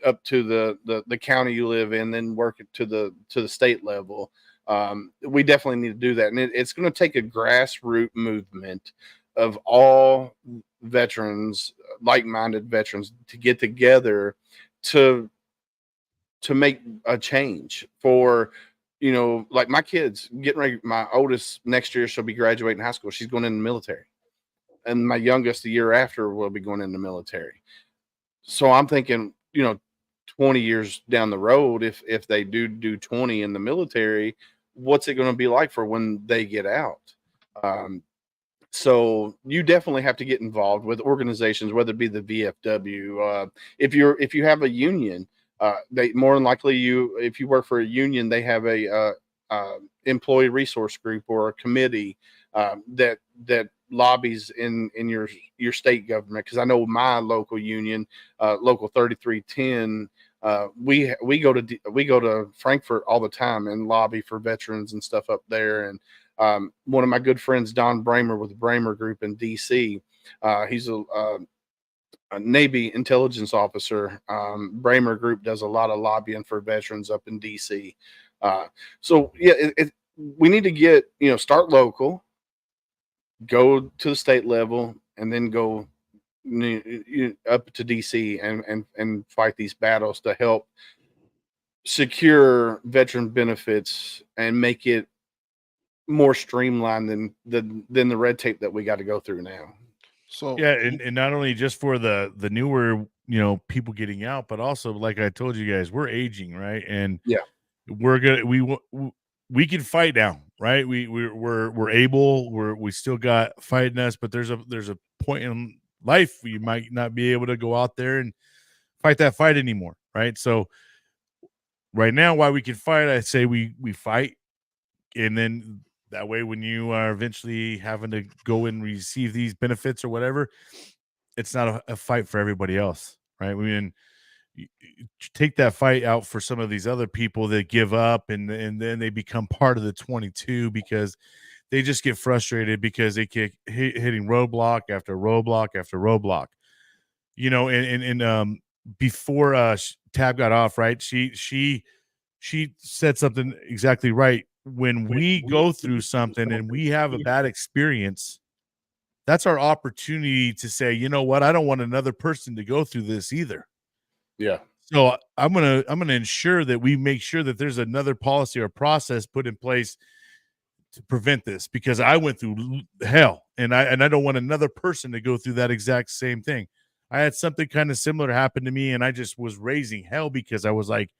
up to the county you live in, then work it to the state level. We definitely need to do that. And it's going to take a grassroots movement of all veterans, like-minded veterans, to get together to make a change for, like my kids getting ready. My oldest next year, she'll be graduating high school. She's going in the military. And my youngest the year after will be going in the military. So I'm thinking, 20 years down the road, if they do 20 in the military, what's it going to be like for when they get out? So you definitely have to get involved with organizations, whether it be the VFW. If you have a union, they more than likely, if you work for a union, they have a employee resource group or a committee that lobbies in your state government. Because I know my local union, local 3310. We go to Frankfurt all the time and lobby for veterans and stuff up there. And one of my good friends, Don Bramer, with the Bramer Group in DC, he's a Navy intelligence officer. Bramer Group does a lot of lobbying for veterans up in DC. So yeah, we need to get, start local, go to the state level, and then go up to DC and fight these battles to help secure veteran benefits and make it more streamlined than the red tape that we got to go through now. So Yeah, and not only just for the newer, people getting out, but also, like I told you guys, we're aging, right? And Yeah. we can fight now, right? We're able, we still got fight in us, but there's a point in life you might not be able to go out there and fight that fight anymore, right? So right now, while we can fight, I say we fight, and then that way, when you are eventually having to go and receive these benefits or whatever, it's not a fight for everybody else, right? I mean, take that fight out for some of these other people that give up and then they become part of the 22 because they just get frustrated because they keep hitting roadblock after roadblock after roadblock, and before Tab got off, right, she said something exactly right. When we go through something and we have a bad experience, that's our opportunity to say, you know what, I don't want another person to go through this either. Yeah. So I'm gonna ensure that we make sure that there's another policy or process put in place to prevent this, because I went through hell and I don't want another person to go through that exact same thing. I had something kind of similar happen to me, and I just was raising hell because I was like,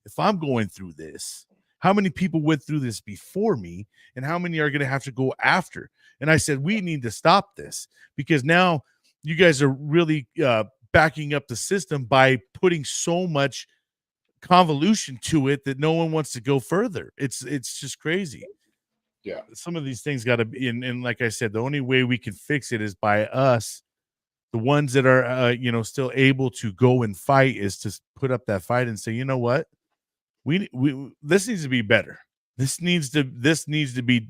if I'm going through this, how many people went through this before me, and how many are going to have to go after? And I said, we need to stop this, because now you guys are really backing up the system by putting so much convolution to it that no one wants to go further. It's just crazy. Yeah. Some of these things got to be, and like I said, the only way we can fix it is by us, the ones that are still able to go and fight, is to put up that fight and say, you know what, we this needs to be better. This needs to be,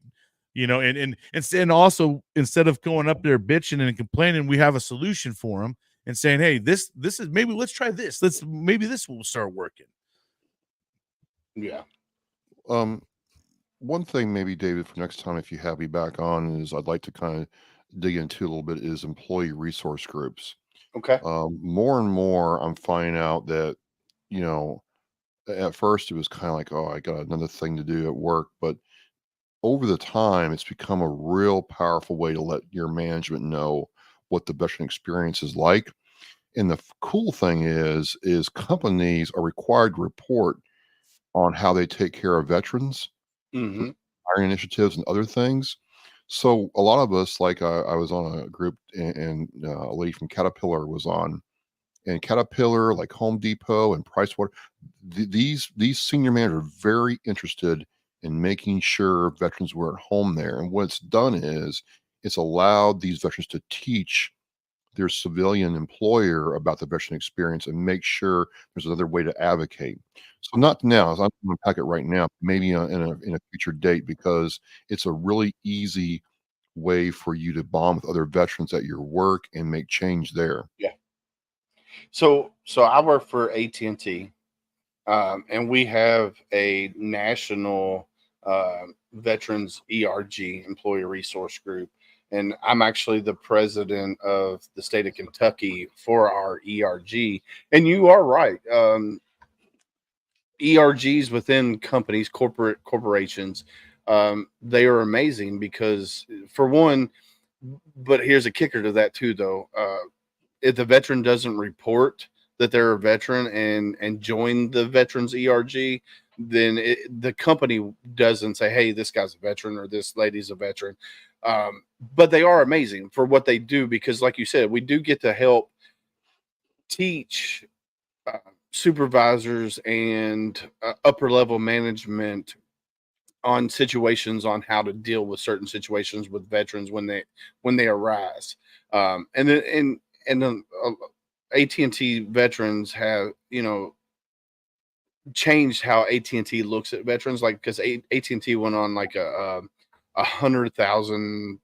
and also, instead of going up there bitching and complaining, we have a solution for them and saying, hey, this is, maybe let's try this. Maybe this will start working. Yeah. One thing maybe, David, for next time if you have me back on, is I'd like to kind of dig into a little bit is employee resource groups. Okay. More and more I'm finding out that, you know, at first it was kind of like, oh, I got another thing to do at work, but over the time it's become a real powerful way to let your management know what the veteran experience is like. And the cool thing is companies are required to report on how they take care of veterans, Mm-hmm. hiring initiatives, and other things. So a lot of us, like I was on a group, and a lady from Caterpillar was on, and Caterpillar, like Home Depot and Pricewater, these senior managers are very interested in making sure veterans were at home there. And what it's done is it's allowed these veterans to teach their civilian employer about the veteran experience and make sure there's another way to advocate. So not now, as I'm going to pack it right now, maybe in a future date, because it's a really easy way for you to bond with other veterans at your work and make change there. Yeah. So I work for AT&T, and we have a national veterans ERG, employee resource group, and I'm actually the president of the state of Kentucky for our ERG. And you are right. ERGs within companies, corporations, they are amazing because, for one, but here's a kicker to that too, though. If the veteran doesn't report that they're a veteran and join the veterans ERG, then the company doesn't say, hey, this guy's a veteran or this lady's a veteran. But they are amazing for what they do, because like you said, we do get to help teach supervisors and upper level management on situations, on how to deal with certain situations with veterans when they arise. And then AT&T veterans have, changed how AT&T looks at veterans, like, because AT&T went on like a 100,000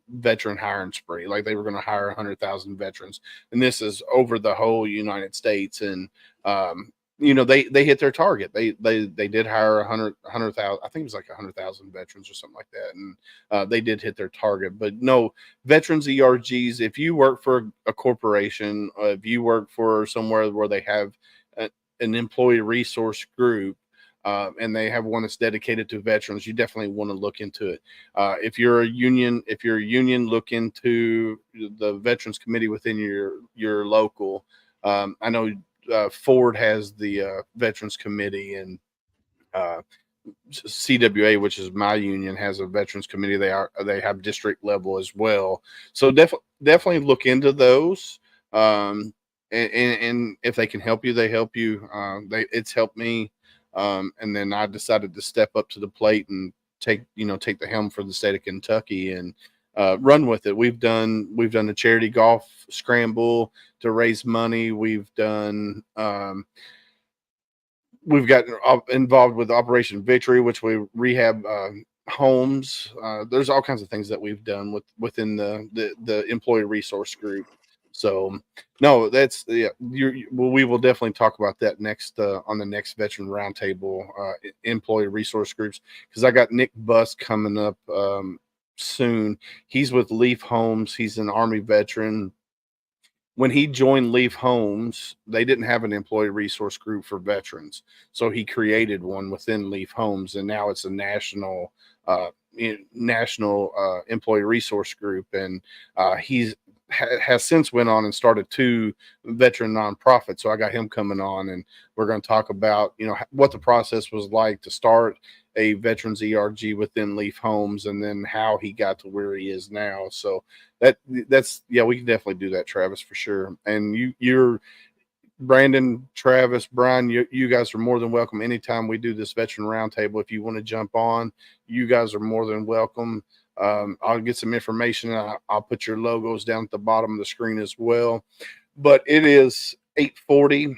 veteran hiring spree. Like, they were going to hire 100,000 veterans, and this is over the whole United States. And they hit their target. They did hire 100,000. I think it was like 100,000 veterans or something like that, and they did hit their target. But no, veterans ERGs. If you work for a corporation, if you work for somewhere where they have an employee resource group, and they have one that's dedicated to veterans, you definitely want to look into it. If you're a union, look into the veterans committee within your local. I know Ford has the veterans committee, and CWA, which is my union, has a veterans committee. They have district level as well. So definitely look into those. And if they can help you, they help you. It's helped me. And then I decided to step up to the plate and take the helm for the state of Kentucky. And run with it. We've done a charity golf scramble to raise money. We've done we've gotten involved with Operation Victory, which we rehab homes. There's all kinds of things that we've done within the employee resource group. So no, that's well, we will definitely talk about that next on the next veteran roundtable, employee resource groups, because I got Nick Buss coming up soon. He's with Leaf Homes. He's an Army veteran. When he joined Leaf Homes, they didn't have an employee resource group for veterans, so he created one within Leaf Homes, and now it's a national employee resource group. And has since went on and started 2 veteran nonprofits. So I got him coming on, and we're going to talk about what the process was like to start a veterans ERG within Leaf Homes, and then how he got to where he is now. So that's we can definitely do that, Travis, for sure. And you're Brandon, Travis, Brian, you guys are more than welcome anytime we do this veteran roundtable. If you want to jump on, you guys are more than welcome. I'll get some information. I'll put your logos down at the bottom of the screen as well. But it is 8:40.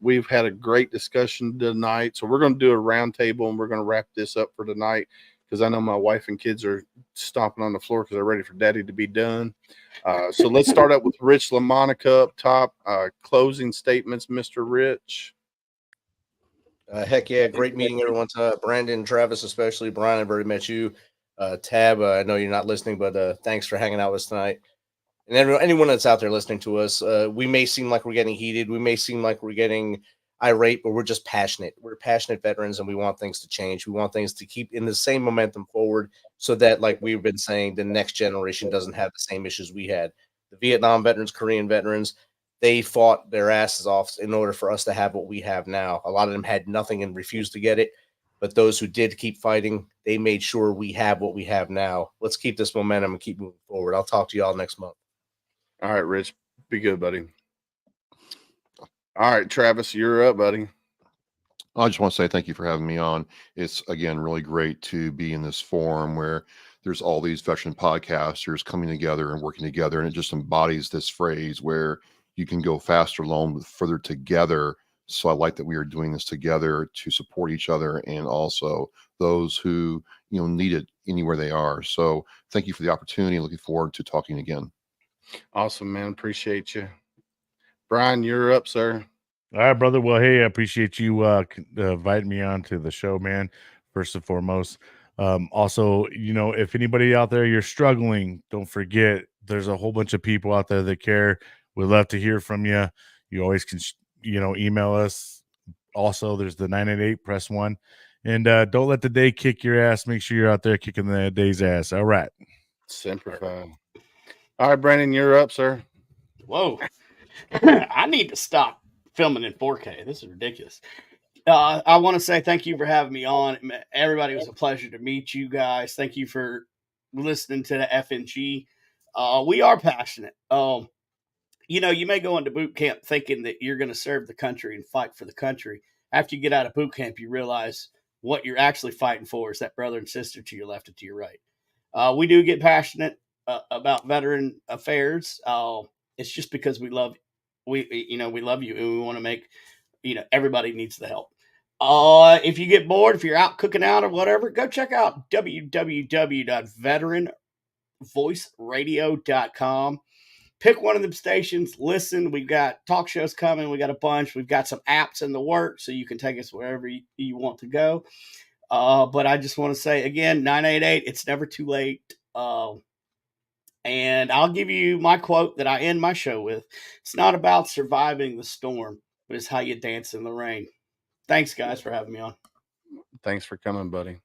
We've had a great discussion tonight, so we're going to do a roundtable, and we're going to wrap this up for tonight, because I know my wife and kids are stomping on the floor because they're ready for Daddy to be done. So let's start up with Rich LaMonica up top. Closing statements, Mr. Rich. Heck yeah, great meeting everyone. Brandon, Travis, especially Brian. I've already met you. Tab, I know you're not listening, but thanks for hanging out with us tonight. And anyone that's out there listening to us, we may seem like we're getting heated. We may seem like we're getting irate, but we're just passionate. We're passionate veterans, and we want things to change. We want things to keep in the same momentum forward, so that, like we've been saying, the next generation doesn't have the same issues we had. The Vietnam veterans, Korean veterans, they fought their asses off in order for us to have what we have now. A lot of them had nothing and refused to get it. But those who did keep fighting, they made sure we have what we have now. Let's keep this momentum and keep moving forward. I'll talk to y'all next month. All right, Rich. Be good, buddy. All right, Travis, you're up, buddy. I just want to say thank you for having me on. It's, again, really great to be in this forum where there's all these veteran podcasters coming together and working together, and it just embodies this phrase where you can go faster alone but further together. So I like that we are doing this together to support each other, and also those who need it anywhere they are. So thank you for the opportunity. Looking forward to talking again. Awesome, man. Appreciate you. Brian, you're up, sir. All right, brother. Well, hey, I appreciate you inviting me on to the show, man, first and foremost. Also, if anybody out there, you're struggling, don't forget there's a whole bunch of people out there that care. We'd love to hear from you. You always can, email us. Also, there's the 988 press 1. And don't let the day kick your ass. Make sure you're out there kicking the day's ass. All right. Semper Fi. All right, Brandon, you're up, sir. Whoa. I need to stop filming in 4K. This is ridiculous. I want to say thank you for having me on. Everybody, it was a pleasure to meet you guys. Thank you for listening to the FNG. We are passionate. You may go into boot camp thinking that you're going to serve the country and fight for the country. After you get out of boot camp, you realize what you're actually fighting for is that brother and sister to your left and to your right. We do get passionate about veteran affairs. It's just because we love we love you, and we want to make everybody needs the help. If you get bored, if you're out cooking out or whatever, go check out www.veteranvoiceradio.com. Pick one of them stations, listen. We've got talk shows coming. We got a bunch. We've got some apps in the works, so you can take us wherever you want to go. But I just want to say again, 988, it's never too late. And I'll give you my quote that I end my show with. It's not about surviving the storm, but it's how you dance in the rain. Thanks, guys, for having me on. Thanks for coming, buddy.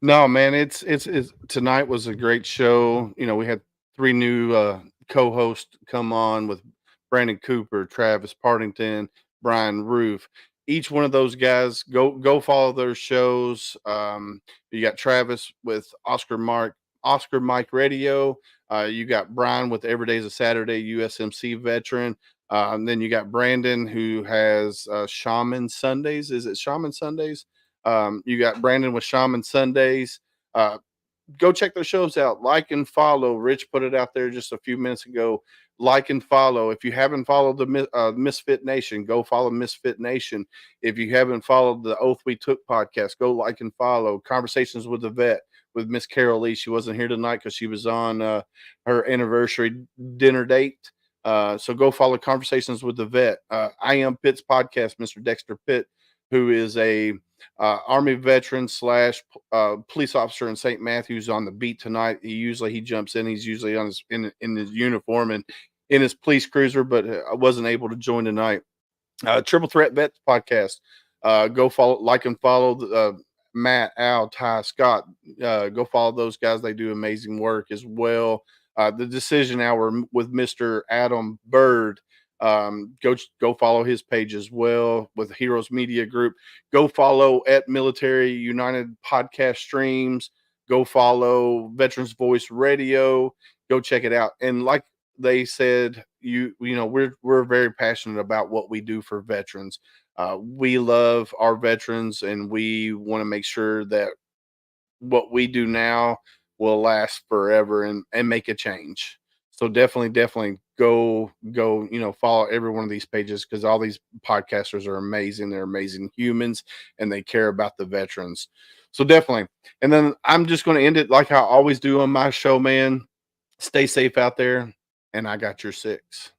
No, man, it's tonight was a great show. We had 3 new co-hosts come on with Brandon Cooper, Travis Partington, Brian Roof. Each one of those guys, go follow their shows. You got Travis with Oscar Mike Radio. You got Brian with Every Day's a Saturday, USMC veteran. And then you got Brandon, who has Shaman Sundays. Is it Shaman Sundays? You got Brandon with Shaman Sundays. go check their shows out. Like and follow. Rich put it out there just a few minutes ago. Like and follow. If you haven't followed the Misfit Nation, go follow Misfit Nation. If you haven't followed the Oath We Took podcast, go like and follow. Conversations with the Vet with Miss Carol Lee. She wasn't here tonight because she was on her anniversary dinner date. So go follow Conversations with the Vet. I Am Pitt's podcast, Mr. Dexter Pitt, who is a Army veteran / police officer in St. Matthews on the beat tonight. He jumps in. He's usually on in his uniform and in his police cruiser, but I wasn't able to join tonight. Triple Threat Vets podcast. Go like and follow Matt, Al, Ty, Scott. Go follow those guys. They do amazing work as well. The Decision Hour with Mr. Adam Bird. Go follow his page as well with Heroes Media Group. Go follow at Military United podcast streams. Go follow Veterans Voice Radio. Go check it out. And like they said, we're very passionate about what we do for veterans. We love our veterans, and we want to make sure that what we do now will last forever and make a change. So definitely go, follow every one of these pages, because all these podcasters are amazing. They're amazing humans, and they care about the veterans. So definitely. And then I'm just going to end it like I always do on my show, man. Stay safe out there, and I got your 6.